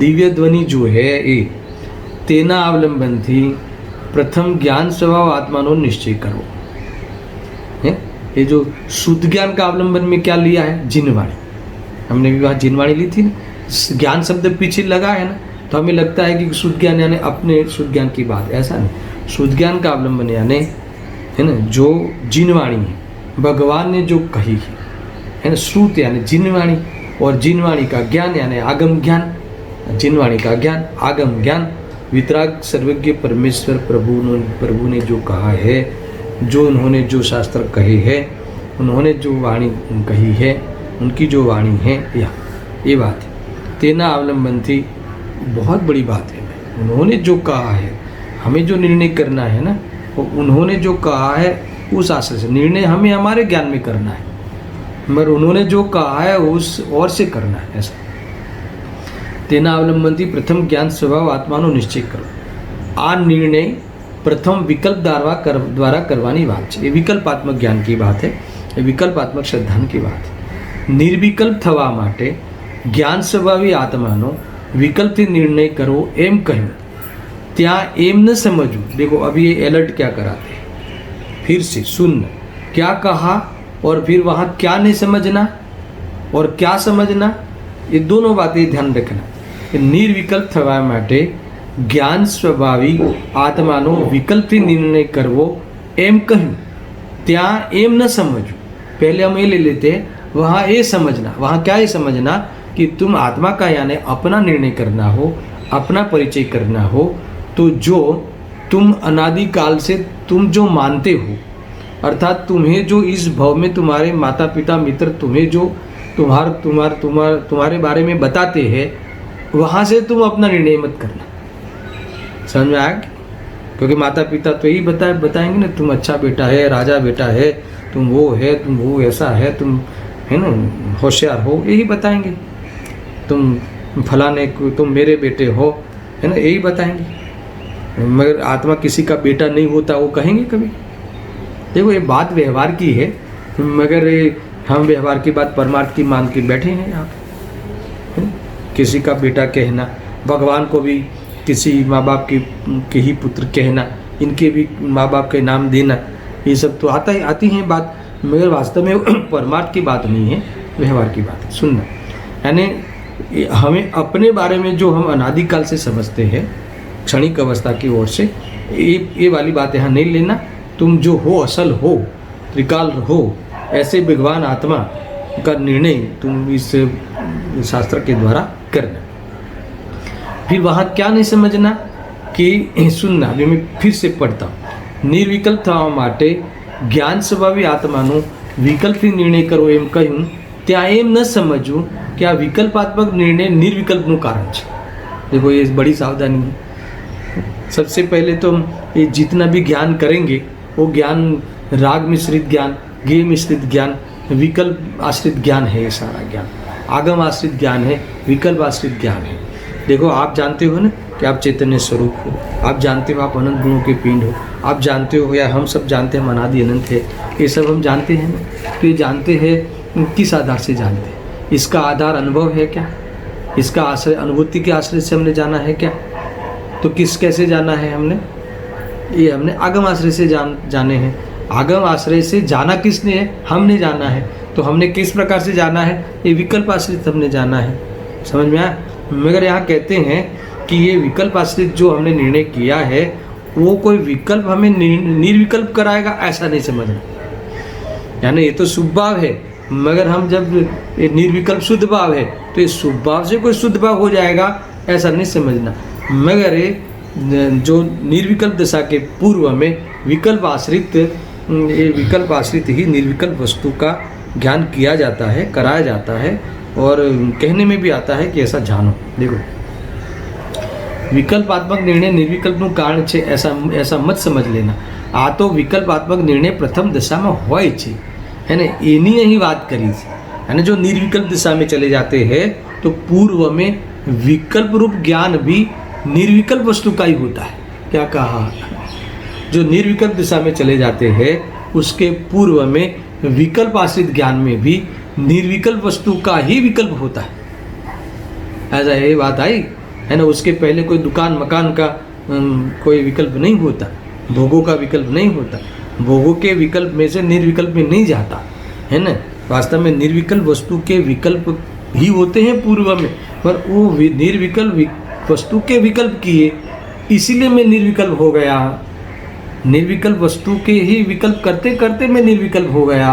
દિવ્ય ધ્વનિ जो है એ તેના અવલંબનથી પ્રથમ જ્ઞાન સ્વભાવ આત્માનો નિશ્ચય કરવો है। ये जो शुद्ध ज्ञान का अवलंबन में क्या लिया है? जिनवाणी। हमने भी वहाँ जिनवाणी ली थी ना, ज्ञान शब्द पीछे लगा है ना, तो हमें लगता है कि शुद्ध ज्ञान यानी अपने शुद्ध ज्ञान की बात, ऐसा नहीं। शुद्ध ज्ञान का अवलंबन यानी, है ना, जो जिनवाणी है, भगवान ने जो कही है ना, श्रुत यानी जिनवाणी, और जिनवाणी का ज्ञान यानी आगम ज्ञान, जिनवाणी का ज्ञान आगम ज्ञान। वितराग सर्वज्ञ परमेश्वर प्रभु ने जो कहा है, जो उन्होंने जो शास्त्र कहे हैं, उन्होंने जो वाणी कही है, उनकी जो वाणी है, ये बात है। तेना अवलंबन थी, बहुत बड़ी बात है। उन्होंने जो कहा है, हमें जो निर्णय करना है ना, वो उन्होंने जो कहा है उस आश्रय से। निर्णय हमें हमारे ज्ञान में करना है, मगर उन्होंने जो कहा है उस और से करना है, ऐसा। तेना अवलंबनથી પ્રથમ જ્ઞાન સ્વભાવ આત્માનો નિશ્ચય કરો। આ નિર્ણય પ્રથમ વિકલ્પ દ્વારા કરવાની વાત છે। એ વિકલ્પાત્મક જ્ઞાન की बात है, એ વિકલ્પાત્મક સિદ્ધાંત की बात है। નિર્વિકલ્પ થવા માટે જ્ઞાન સ્વભાવી આત્માનો વિકલ્પથી નિર્ણય કરવો એમ કહ્યું। ત્યાં એમ न समझू। देखो अभी ये अलर्ट क्या कराते हैं, फिर से सुनना, क्या कहा और फिर वहाँ क्या नहीं समझना और क्या समझना, ये दोनों बातें ध्यान रखना। નિર્વિકલ્પ થવા માટે જ્ઞાન સ્વભાવી આત્માનો વિકલ્પથી નિર્ણય કરવો એમ કહ્યું। ત્યાં એમ न समझो। पहले हम ये ले लेते हैं, वहाँ ये समझना। वहाँ क्या ये समझना कि तुम आत्मा का यानी अपना निर्णय करना हो, अपना परिचय करना हो, तो जो तुम अनादिकाल से तुम जो मानते हो, अर्थात तुम्हें जो इस भव में तुम्हारे माता पिता मित्र तुम्हें जो तुम्हारे बारे में बताते हैं, वहाँ से तुम अपना निर्णय मत करना। समझ में आया? क्योंकि माता पिता तो यही बताएंगे ना, तुम अच्छा बेटा है, राजा बेटा है, तुम वो है, तुम वो ऐसा है, तुम है ना होशियार हो, यही बताएंगे। तुम फलाने तुम मेरे बेटे हो, है ना, यही बताएंगे। मगर आत्मा किसी का बेटा नहीं होता, वो कहेंगे कभी? देखो ये बात व्यवहार की है, मगर हम व्यवहार की बात परमार्थ की मान के बैठे हैं यहाँ। किसी का बेटा कहना, भगवान को भी किसी माँ बाप के ही पुत्र कहना, इनके भी माँ बाप के नाम देना, ये सब तो आती हैं बात, मगर वास्तव में परमार्थ की बात नहीं है, व्यवहार की बात है। सुनना यानी हमें अपने बारे में जो हम अनादिकाल से समझते हैं, क्षणिक अवस्था की ओर से, ये वाली बात यहाँ नहीं लेना। तुम जो हो, असल हो, त्रिकाल हो, ऐसे भगवान आत्मा का निर्णय तुम इस शास्त्र के द्वारा करना। फिर वहाँ क्या नहीं समझना कि सुनना। अभी मैं फिर से पढ़ता हूँ। निर्विकल्प થવા માટે જ્ઞાન સ્વભાવી આત્માનો વિકલ્પથી નિર્ણય કરવો એમ કહ્યું। ત્યાં એમ ન સમજવું कि આ વિકલ્પાત્મક નિર્ણય निर्विकल्पનું કારણ છે। देखो ये बड़ी सावधानी है। सबसे पहले तो हम ये जितना भी ज्ञान करेंगे, वो ज्ञान राग मिश्रित ज्ञान, गेय मिश्रित ज्ञान, विकल्प आश्रित ज्ञान है। ये सारा ज्ञान आगम आश्रित ज्ञान है, विकल्प आश्रित ज्ञान है। देखो आप जानते हो ना कि आप चैतन्य स्वरूप हो, आप जानते हो आप अनंत गुणों के पिंड हो, आप जानते हो या हम सब जानते हैं हम अनादि अनंत है, ये सब हम जानते हैं ना। तो ये जानते हैं, किस आधार से जानते हैं? इसका आधार अनुभव है क्या? इसका आश्रय अनुभूति के आश्रय से हमने जाना है क्या? तो कैसे जाना है हमने? ये हमने आगम आश्रय से जाने हैं। आगम आश्रय से जाना किसने है? हमने जाना है। तो हमने किस प्रकार से जाना है? ये विकल्प आश्रित हमने जाना है। समझ में आया? मगर यहाँ कहते हैं कि ये विकल्प आश्रित जो हमने निर्णय किया है, वो कोई विकल्प हमें निर्विकल्प कराएगा, ऐसा नहीं समझना। यानी ये तो शुभ भाव है, मगर हम जब ये निर्विकल्प शुद्ध भाव है, तो ये शुभ भाव से कोई शुद्ध भाव हो जाएगा, ऐसा नहीं समझना। मगर ये जो निर्विकल्प दशा के पूर्व में विकल्प आश्रित ये विकल्प आश्रित ही निर्विकल्प वस्तु का ज्ञान किया जाता है, कराया जाता है, और कहने में भी आता है कि ऐसा जानो। देखो, વિકલ્પાત્મક નિર્ણય નિર્વિકલ્પનું કારણ છે ऐसा मत समझ लेना। आ तो विकल्पात्मक निर्णय प्रथम दिशा में હોય છે, है ना, એની અહીં વાત કરી છે। અને जो निर्विकल्प दिशा में चले जाते हैं तो पूर्व में विकल्प रूप ज्ञान भी निर्विकल्प वस्तु का ही होता है। क्या कहा? जो निर्विकल्प दिशा में चले जाते हैं उसके पूर्व में विकल्प आश्रित ज्ञान में भी निर्विकल्प वस्तु का ही विकल्प होता है। ऐसा ये बात आई, है ना। उसके पहले कोई दुकान मकान का कोई विकल्प नहीं होता, भोगों का विकल्प नहीं होता, भोगों के विकल्प में से निर्विकल्प में नहीं जाता, है ना। वास्तव में निर्विकल्प वस्तु के विकल्प ही होते हैं पूर्व में, पर वो निर्विकल्प वस्तु के विकल्प किए, इसीलिए मैं निर्विकल्प हो गया। निर्विकल्प वस्तु के ही विकल्प करते करते मैं निर्विकल्प हो गया।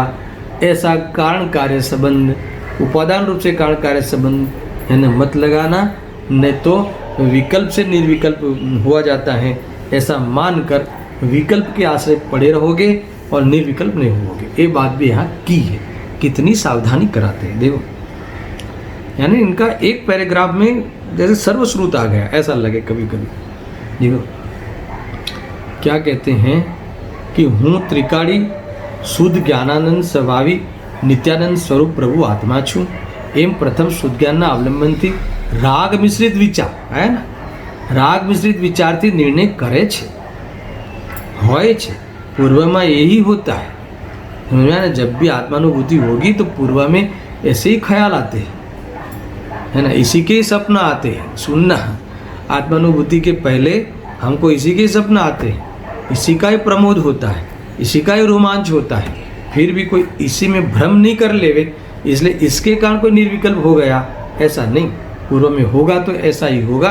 ऐसा कारण कार्य संबंध, उपादान रूप से कारण कार्य संबंध, है ना, मत लगाना, नहीं तो विकल्प से निर्विकल्प हुआ जाता है। ऐसा मानकर विकल्प के आश्रय पड़े रहोगे और निर्विकल्प नहीं होगे। ये बात भी यहाँ की है। कितनी सावधानी कराते हैं, देखो। यानी इनका एक पैराग्राफ में जैसे सर्वश्रुत आ गया, ऐसा लगे कभी कभी। देखो क्या कहते हैं कि हूँ त्रिकाड़ी शुद्ध ज्ञानानंद स्वभावी नित्यानंद स्वरूप प्रभु आत्मा छूँ एम प्रथम शुद्ध ज्ञान अवलंबन राग मिश्रित विचार, है ना, राग मिश्रित विचारથી निर्णय करे छे, होय छे। पूर्व में यही होता है, समझा ना। जब भी आत्मानुभूति होगी तो पूर्व में ऐसे ही ख्याल आते हैं, है ना, इसी के ही सपना आते हैं। सुनना, आत्मानुभूति के पहले हमको इसी के सपना आते हैं, इसी का ही प्रमोद होता है, इसी का ही रोमांच होता है। फिर भी कोई इसी में भ्रम नहीं कर लेवे, इसलिए इसके कारण कोई निर्विकल्प हो गया, ऐसा नहीं। पूर्व में होगा तो ऐसा ही होगा,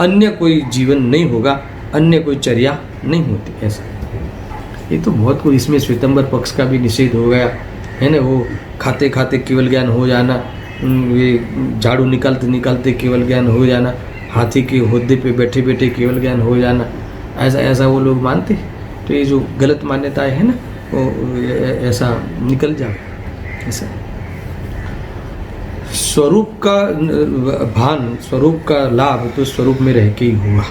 अन्य कोई जीवन नहीं होगा, अन्य कोई चर्या नहीं होती। ऐसा ये तो बहुत कुछ, इसमें श्वेतंबर पक्ष का भी निषेध हो गया, है ना। वो खाते खाते केवल ज्ञान हो जाना, ये झाड़ू निकालते निकालते केवल ज्ञान हो जाना, हाथी के होद्दे पे बैठे बैठे केवल ज्ञान हो जाना, ऐसा वो लोग मानते हैं। तो ये जो गलत मान्यताएं है ना, वो ऐसा निकल जाए। ऐसा स्वरूप का भान, स्वरूप का लाभ तो स्वरूप में रह के ही हुआ,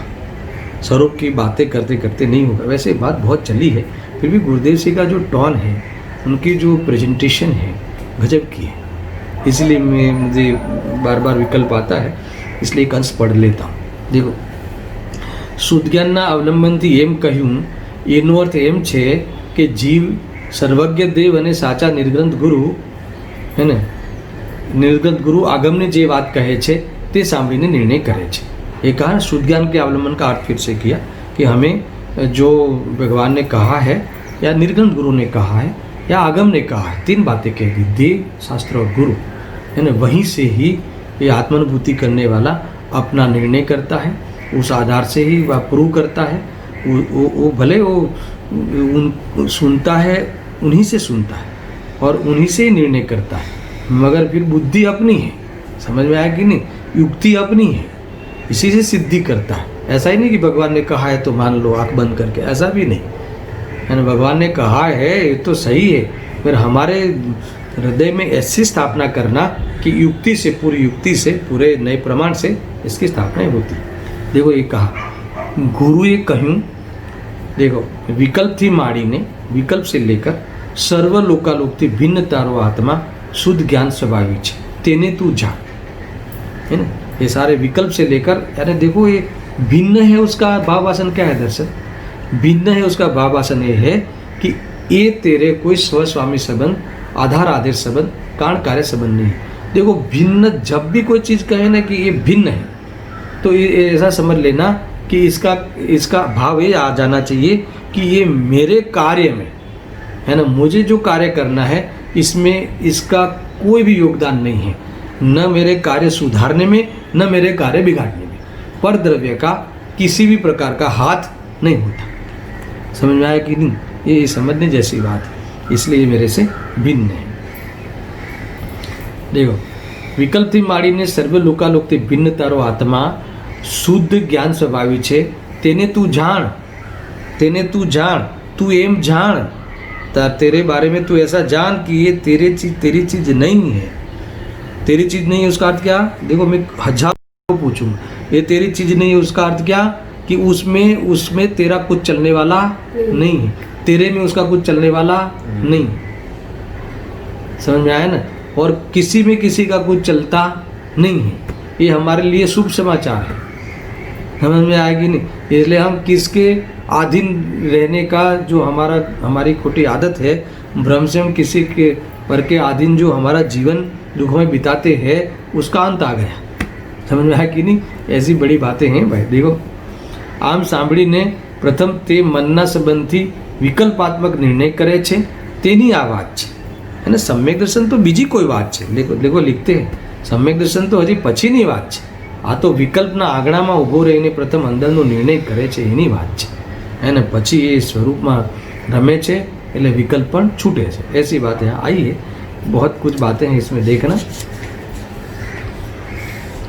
स्वरूप की बातें करते करते नहीं होगा। वैसे बात बहुत चली है, फिर भी गुरुदेव जी का जो टोन है, उनकी जो प्रेजेंटेशन है, गजब की है। इसलिए मुझे बार बार विकल्प आता है, इसलिए एक अंश पढ़ लेता हूँ। देखो, શુદ્ધ જ્ઞાનના અવલંબનથી એમ કહ્યું, એનો અર્થ એમ છે કે જીવ સર્વજ્ઞ દેવ અને સાચા નિર્ગ્રંથ ગુરુ, હે ને, निर्गत गुरु आगमने जे बात कहे छे ते सांभळीने निर्णय करे छे। ये कहा शुद्ध ज्ञान के अवलंबन का अर्थ फिर से किया कि हमें जो भगवान ने कहा है या निर्गत गुरु ने कहा है या आगम ने कहा है, तीन बातें कह दी, देव, शास्त्र और गुरु, है ना। वहीं से ही ये आत्मानुभूति करने वाला अपना निर्णय करता है, उस आधार से ही वह प्रूव करता है। वो भले वो सुनता है, उन्हीं से सुनता है और उन्हीं से ही निर्णय करता है, मगर फिर बुद्धि अपनी है। समझ में आया कि नहीं? युक्ति अपनी है, इसी से सिद्धि करता है। ऐसा ही नहीं कि भगवान ने कहा है तो मान लो आँख बंद करके, ऐसा भी नहीं, है ना। भगवान ने कहा है ये तो सही है, फिर हमारे हृदय में ऐसी स्थापना करना कि युक्ति से, पूरी युक्ति से, पूरे नए प्रमाण से इसकी स्थापना होती है। देखो ये कहा, गुरुए कहूँ, देखो विकल्प थी माड़ी ने, विकल्प से लेकर सर्वलोकालोक थी भिन्न तारो आत्मा शुद्ध ज्ञान स्वाभाविक है, तेने तू जा, है ना। ये सारे विकल्प से लेकर, यानी देखो ये भिन्न है, उसका भावासन क्या है दर्शन? भिन्न है उसका भावासन ये है कि ये तेरे कोई स्वस्वामी संबंध, आधार आदेश संबंध, कारण कार्य संबंध नहीं है। देखो भिन्न, जब भी कोई चीज़ कहे ना कि ये भिन्न है, तो ये ऐसा समझ लेना कि इसका भाव ये आ जाना चाहिए कि ये मेरे कार्य में, है ना, मुझे जो कार्य करना है इसमें इसका कोई भी योगदान नहीं है, न मेरे कार्य सुधारने में, न मेरे कार्य बिगाड़ने में। पर द्रव्य का किसी भी प्रकार का हाथ नहीं होता। समझ में आया कि नहीं? ये समझने जैसी बात है, इसलिए ये मेरे से भिन्न है। देखो, विकल्प थी माड़ीने सर्व लोकालोकથી भिन्न तारो आत्मा શુદ્ધ જ્ઞાન સ્વભાવી છે, તેને તું જાણ, તું એમ જાણ, तेरे बारे में तू ऐसा जान कि ये तेरी चीज नहीं है। तेरी चीज नहीं है उसका अर्थ क्या? देखो मैं हजार पूछूंगा, ये तेरी चीज नहीं है उसका अर्थ क्या? कि उसमें तेरा कुछ चलने वाला नहीं है, तेरे में उसका कुछ चलने वाला नहीं। समझ में आया ना? और किसी में किसी का कुछ चलता नहीं है, ये हमारे लिए शुभ समाचार है। समझ में आएगी नहीं? इसलिए हम किसके अधीन रहने का जो हमारी खोटी आदत है, भ्रम से हम किसी के पर के अधीन जो हमारा जीवन दुख में बिताते हैं, उसका अंत आ गया। समझ में आया कि नहीं? ऐसी बड़ी बातें हैं भाई। देखो, આમ સાંભળીને પ્રથમ તે મનના સંબંધી વિકલ્પાત્મક નિર્ણય કરે છે, તેની આ વાત છે। અને સમ્યક દર્શન તો બીજી કોઈ વાત છે। देखो लिखते हैं, સમ્યક દર્શન તો હજી પછીની વાત છે। આ તો વિકલ્પના આંગણામાં ઊભો રહીને પ્રથમ અંદરનો નિર્ણય કરે છે એની વાત છે। અને પછી એ સ્વરૂપમાં રમે છે એટલે વિકલ્પ પણ છૂટે છે। ऐसी बात है। आइए, बहुत कुछ बातें हैं इसमें देखना।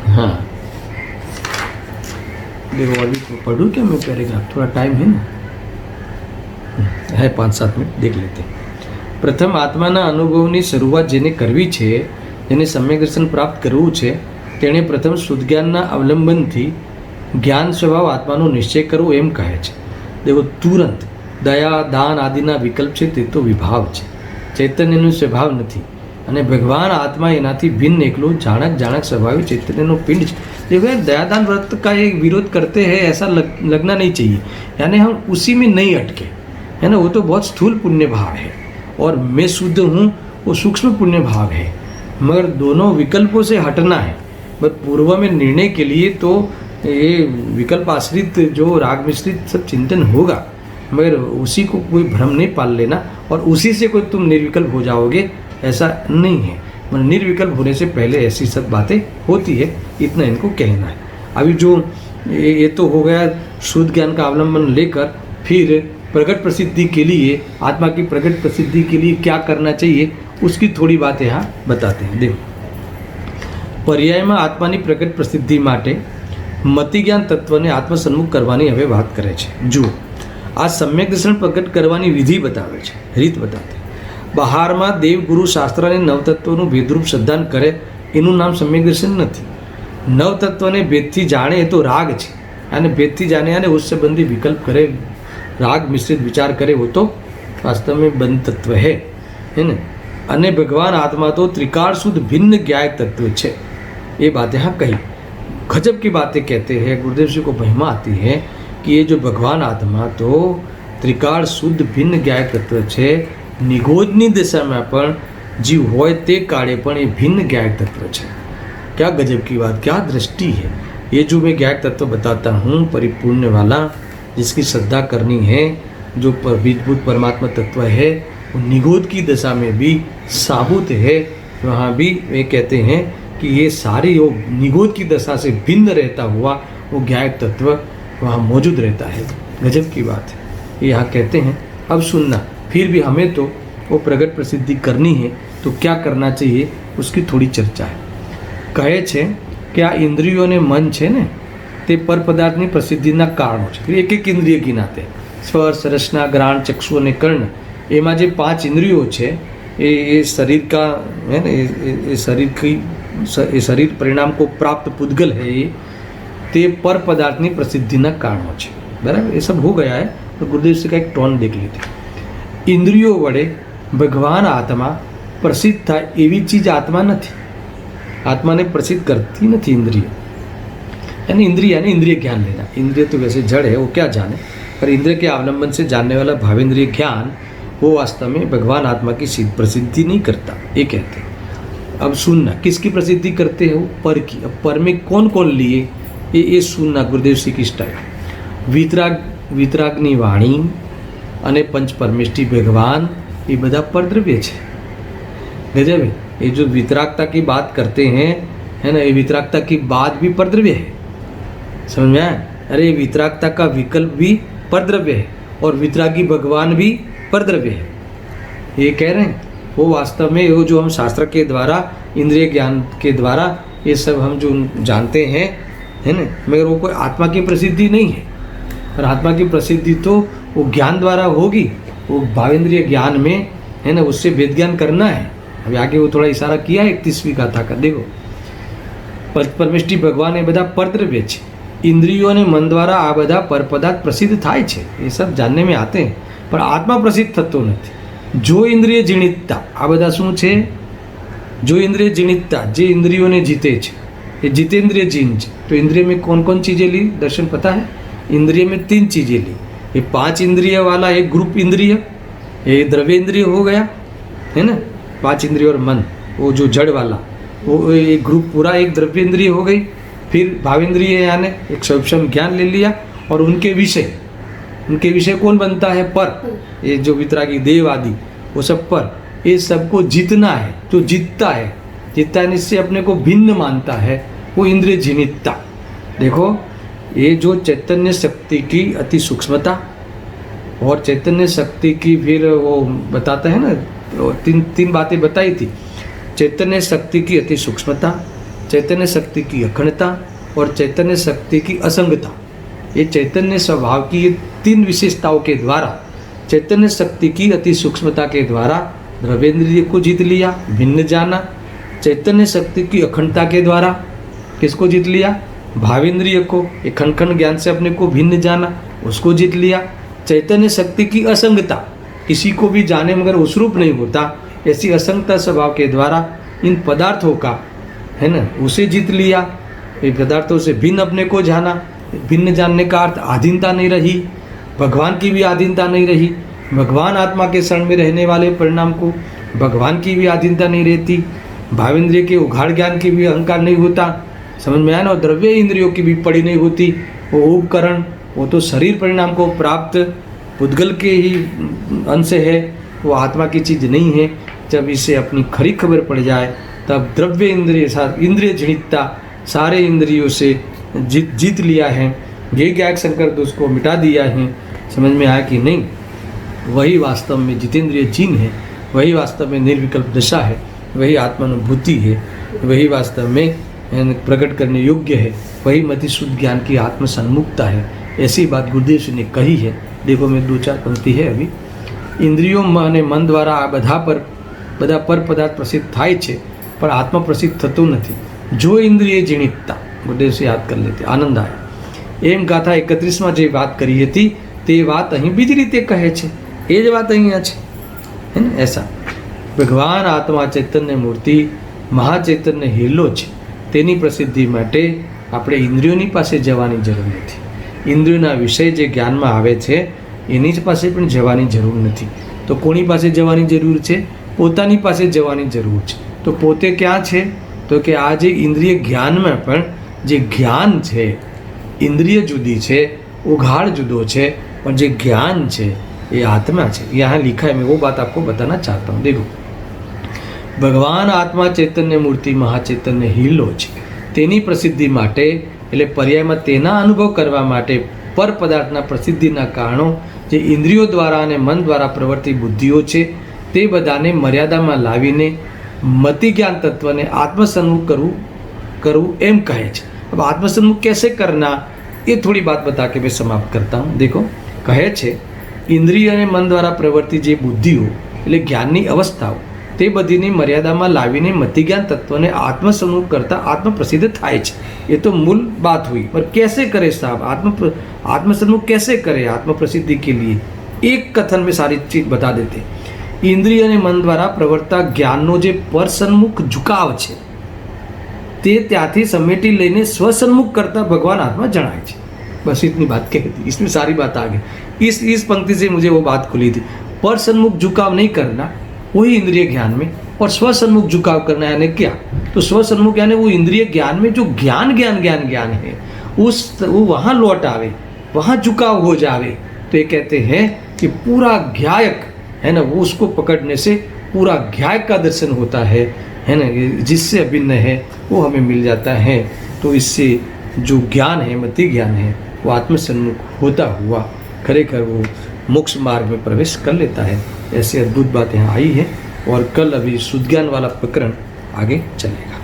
हाँ देखो, अभी पढ़ूँ क्या मैं पैराग्राफ? थोड़ा टाइम है ना, है 5-7 मिनट, देख लेते हैं। प्रथम आत्माना अनुभवनी शरूआत जेने करवी छे, जेने सम्यक दर्शन प्राप्त करवू छे, तेणे प्रथम शुद्ध ज्ञानना अवलंबनथी ज्ञान स्वभाव आत्मानो निश्चय करवो एम कहे छे। देखो, तुरंत दया दान आदिना विकल्प छे ते तो विभाव छे, चैतन्यनो स्वभाव नथी। અને ભગવાન આત્મા એનાથી भिन्न એકલો जाणक स्वाभाविक चैतन्यનો पिंड છે। देखो यार, दयादान व्रत का एक विरोध करते हैं ऐसा लगना नहीं चाहिए, यानी हम उसी में नहीं अटके, है ना? वो तो बहुत स्थूल पुण्य भाव है और मैं शुद्ध हूँ, वो सूक्ष्म पुण्य भाव है। मगर दोनों विकल्पों से हटना है। बस पूर्व में निर्णय के लिए तो ये विकल्प आश्रित जो राग मिश्रित सब चिंतन होगा, मगर उसी को कोई भ्रम नहीं पाल लेना और उसी से कोई तुम निर्विकल्प हो जाओगे, ऐसा नहीं है। मतलब निर्विकल्प होने से पहले ऐसी सब बातें होती है, इतना इनको कहना है। अभी जो ये तो हो गया शुद्ध ज्ञान का अवलंबन लेकर, फिर प्रकट प्रसिद्धि के लिए, आत्मा की प्रकट प्रसिद्धि के लिए क्या करना चाहिए उसकी थोड़ी बातें यहाँ बताते हैं। देखो, पर्यायમાં આત્માની પ્રકટ પ્રસિદ્ધિ માટે મતિજ્ઞાન તત્વને આત્મસન્મુખ કરવાની હવે વાત કરે છે। જુઓ, આ સમ્યક દર્શન પ્રકટ કરવાની વિધિ બતાવે છે, રીત બતાવે। બહારમાં દેવગુરુ શાસ્ત્રને નવતત્વનું ભેદરૂપ શ્રદ્ધાન કરે એનું નામ સમ્યક દર્શન નથી। નવતત્વને ભેદથી જાણે એ તો રાગ છે, અને ભેદથી જાણે અને ઉસ સંબંધી વિકલ્પ કરે, રાग मिश्रित विचार करे, वो तो वास्तव में बंध तत्व है ना? अने भगवान आत्मा तो त्रिकाल शुद्ध भिन्न ज्ञाय तत्व है। ये बातें यहाँ कही, गजब की बातें कहते हैं। गुरुदेव जी को महिमा आती है कि ये जो भगवान आत्मा तो त्रिकाल शुद्ध भिन्न ज्ञाय तत्व है। निगोजनी दशाમાં પણ जीव होय ते काळे पण ये भिन्न ज्ञाय तत्व है। क्या गजब की बात, क्या दृष्टि है। ये जो मैं ज्ञाय तत्व बताता हूँ, परिपूर्ण वाला, जिसकी श्रद्धा करनी है, जो बीजभूत परमात्मा तत्व है, वो निगोद की दशा में भी साबुत है। वहाँ भी वे कहते हैं कि ये सारी वो निगोद की दशा से भिन्न रहता हुआ वो ज्ञाय तत्व वहाँ मौजूद रहता है। गजब की बात है, ये यहाँ कहते हैं। अब सुनना, फिर भी हमें तो वो प्रगट प्रसिद्धि करनी है, तो क्या करना चाहिए उसकी थोड़ी चर्चा है। कहे छे कि आ इंद्रियों ने मन छे ने તે પર પદાર્થની પ્રસિદ્ધિના કારણો છે। એક એક ઇન્દ્રિય ગિનાતે, સ્પર્શ રસના ગ્રાણ ચક્ષુ અને કર્ણ, એમાં જે 5 ઇન્દ્રિયો છે એ શરીર का है ना, ये शरीर परिणाम को प्राप्त पुद्गल है, ये તે પર પદાર્થની પ્રસિદ્ધિના કારણો છે। બરાબર, ये सब हो गया है। तो गुरुदेव से का एक टोन देख लेते। इंद्रियों वडे भगवान आत्मा प्रसिद्ध था एवी चीज आत्मा नहीं। आत्मा ने प्रसिद्ध करती नहीं इंद्रिय, यानी इंद्रिय यानी इंद्रिय ज्ञान लेना। इंद्रिय तो वैसे जड़ है, वो क्या जाने, पर इंद्रिय के अवलंबन से जानने वाला भावेंद्रिय ज्ञान वो वास्तव में भगवान आत्मा की प्रसिद्धि नहीं करता, ये कहते हैं। अब सुनना, किसकी प्रसिद्धि करते हैं? वो पर की। अब पर में कौन कौन लिए ये सुनना, गुरुदेव श्री की स्टाइल। वितरागनी वाणी અને पंच परमेष्टि भगवान, ये बधा परद्रव्य है। गजब है। ये जो वितरागता की बात करते हैं, है ना, ये वितरागता की बात भी परद्रव्य है। समझ में आया? अरे वितरागता का विकल्प भी परद्रव्य है और वितरागी भगवान भी परद्रव्य है। ये कह रहे हैं वो वास्तव में वो जो हम शास्त्र के द्वारा, इंद्रिय ज्ञान के द्वारा ये सब हम जो जानते हैं, है ना, मगर वो कोई आत्मा की प्रसिद्धि नहीं है। और आत्मा की प्रसिद्धि तो वो ज्ञान द्वारा होगी, वो भावेंद्रिय ज्ञान में है ना, उससे वेद ज्ञान करना है। अभी आगे वो थोड़ा इशारा किया है 31वीं गाथा का, देखो પરમેષ્ઠી ભગવાન એ બધા પરદ્રવ્ય છે, ઇન્દ્રિયો અને મન દ્વારા આ બધા પરપદાર્થ પ્રસિદ્ધ થાય છે, એ सब जानने में आते हैं, પણ આત્મા પ્રસિદ્ધ થતો નથી। જો ઇન્દ્રિય જીણિતતા, આ બધા શું છે? जो इंद्रिय जीणितता, जे इंद्रियों ने जीते છે ये जितेंद्रिय जीन છે। तो इंद्रिय में कौन कौन चीज़ें ली दर्शन पता है? इंद्रिय में 3 चीज़ें ली। ये 5 इंद्रिय वाला एक ग्रुप इंद्रिय, ये द्रव्य इंद्रिय हो गया है ना, 5 इंद्रिय और मन, वो जो जड़ वाला वो एक ग्रुप पूरा एक द्रव्य इंद्रिय हो गई। फिर भावेंद्रिय यानी एक सूक्ष्म ज्ञान ले लिया, और उनके विषय कौन बनता है? पर। ये जो वितरागी देव आदि वो सब पर, ये सबको जीतना है। जो जीतता है इससे अपने को भिन्न मानता है, वो इंद्रिय जीनितता। देखो ये जो चैतन्य शक्ति की अति सूक्ष्मता और चैतन्य शक्ति की फिर वो बताता है ना, तीन बातें बताई थी। चैतन्य शक्ति की अति सूक्ष्मता, चैतन्य शक्ति की अखंडता और चैतन्य शक्ति की असंगता। ये चैतन्य स्वभाव की ये 3 विशेषताओं के द्वारा, चैतन्य शक्ति की अति सूक्ष्मता के द्वारा द्रव्येंद्रिय को जीत लिया, भिन्न जाना। चैतन्य शक्ति की अखंडता के द्वारा किसको जीत लिया? भावेंद्रिय को, एक खंड खंड ज्ञान से अपने को भिन्न जाना, उसको जीत लिया। चैतन्य शक्ति की असंगता, किसी को भी जाने मगर उस रूप नहीं होता, ऐसी असंगता स्वभाव के द्वारा इन पदार्थों का है ना उसे जीत लिया। ये पदार्थों से भिन्न अपने को जाना। भिन्न जानने का अर्थ अधीनता नहीं रही, भगवान की भी अधीनता नहीं रही। भगवान आत्मा के शरण में रहने वाले परिणाम को भगवान की भी अधीनता नहीं रहती। भावेंद्रिय के उघाड़ ज्ञान की भी अहंकार नहीं होता, समझ में आया ना। और द्रव्य इंद्रियों की भी पड़ी नहीं होती। वो उपकरण, वो तो शरीर परिणाम को प्राप्त पुद्गल के ही अंश है, वो आत्मा की चीज़ नहीं है। जब इसे अपनी खरी खबर पड़ जाए तब द्रव्य इंद्रिय जनितता सारे इंद्रियों से जीत लिया है। ये ज्ञान शंकर दोष को मिटा दिया है। समझ में आया कि नहीं? वही वास्तव में जितेंद्रिय जीन है, वही वास्तव में निर्विकल्प दशा है, वही आत्मानुभूति है, वही वास्तव में प्रकट करने योग्य है, वही मति शुद्ध ज्ञान की आत्म सन्मुखता है। ऐसी बात गुरुदेव जी ने कही है। देखो मैं 2-4 पंक्ति है अभी। इंद्रियों અને મન દ્વારા આ બધા પર પદાર્થ પ્રસિદ્ધ થાય છે, પણ આત્મા પ્રસિદ્ધ થતો નથી। જો ઇન્દ્રિય જીણિતતા, ગુરુદેવ से याद कर लेते, आनंद आया। એમ ગાથા 31માં જે વાત કરી હતી તે વાત અહીં બીજી રીતે કહે છે, એ જ વાત અહીંયા છે, है ना। ऐसा ભગવાન આત્મા ચૈતન્ય મૂર્તિ મહાચૈતન્ય હિલ્લો છે, તેની પ્રસિદ્ધિ માટે આપણે ઇન્દ્રિયોની પાસે જવાની જરૂર નથી। ઇન્દ્રિયોના વિષય જે જ્ઞાનમાં આવે છે એની જ પાસે પણ જવાની જરૂર નથી। તો કોની પાસે જવાની જરૂર છે? પોતાની પાસે જવાની જરૂર છે। તો પોતે ક્યાં છે? તો કે આ જે ઇન્દ્રિય જ્ઞાનમાં પણ જે જ્ઞાન છે, ઇન્દ્રિય જુદી છે, ઉઘાડ જુદો છે, પણ જે જ્ઞાન છે એ આત્મા છે। यहाँ लिखा है, मैं वो बात आपको बताना चाहता हूँ। देखो ભગવાન આત્મા ચૈતન્ય મૂર્તિ મહાચૈતન્ય હિલ્લો છે, તેની પ્રસિદ્ધિ માટે એટલે પર્યાયમાં તેના અનુભવ કરવા માટે પર પદાર્થના પ્રસિદ્ધિના કારણો જે ઇન્દ્રિયો દ્વારા અને મન દ્વારા પ્રવર્તી બુદ્ધિઓ છે તે બધાને મર્યાદામાં લાવીને મતિ જ્ઞાન તત્વને આત્મસન્મુખ કરવું એમ કહે છે। अब आत्मसन्मुख कैसे करना, ये थोड़ी बात बता के मैं समाप्त करता हूँ। देखो कहे छे इंद्रिय અને મન દ્વારા પ્રવર્તી જે બુદ્ધિઓ એટલે જ્ઞાનની અવસ્થાઓ તે બધીની મર્યાદામાં લાવીને મતિજ્ઞાન તત્વને આત્મસન્મુખ કરતા આત્મ પ્રસિદ્ધ થાય છે। ये तो मूल बात हुई, पर कैसे करे साहब? आत्मसन्मुख कैसे करे आत्म प्रसिद्धि के लिए? एक कथन में सारी चीज बता देते। इंद्रिय અને મન દ્વારા પ્રવર્તા જ્ઞાનનો જે પરસન્મુખ ઝુકાવ છે તે ત્યાંથી સમેટી લઈને સ્વસન્મુખ કરતા ભગવાન આત્મા જણાય છે। बस इतनी बात कह दी, इसमें सारी बात आ गई। इस पंक्ति से मुझे वो बात खुली थी। परसन्मुख झुकाव नहीं करना वही इंद्रिय ज्ञान में, और स्वसन्मुख झुकाव करना यानी क्या? तो स्वसन्मुख यानी वो इंद्रिय ज्ञान में जो ज्ञान है वो वहाँ लौट आवे, वहाँ झुकाव हो जावे। तो ये कहते हैं कि पूरा ज्ञायक है ना, वो उसको पकड़ने से पूरा ज्ञायक का दर्शन होता है ना, जिससे अभिन्न है वो हमें मिल जाता है। तो इससे जो ज्ञान है, मति ज्ञान है, वो आत्मसन्मुख होता हुआ खरेखर वो मोक्ष मार्ग में प्रवेश कर लेता है। ऐसी अद्भुत बात यहाँ आई है। और कल अभी शुद्ध ज्ञान वाला प्रकरण आगे चलेगा।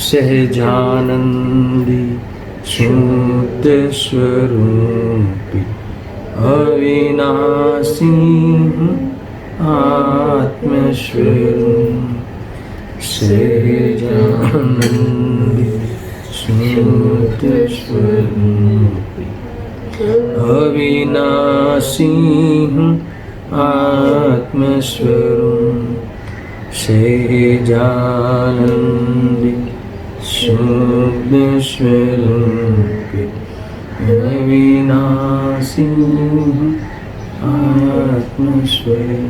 सहजानंदी शुद्ध स्वरूपी अविनाशी आत्मेश्वरं सहजानंद स्मृतिस्वरूपं अविनाशी आत्मेश्वरं सहजानंद स्मृतिस्वरूपं अविनाशी आत्मेश्वरं।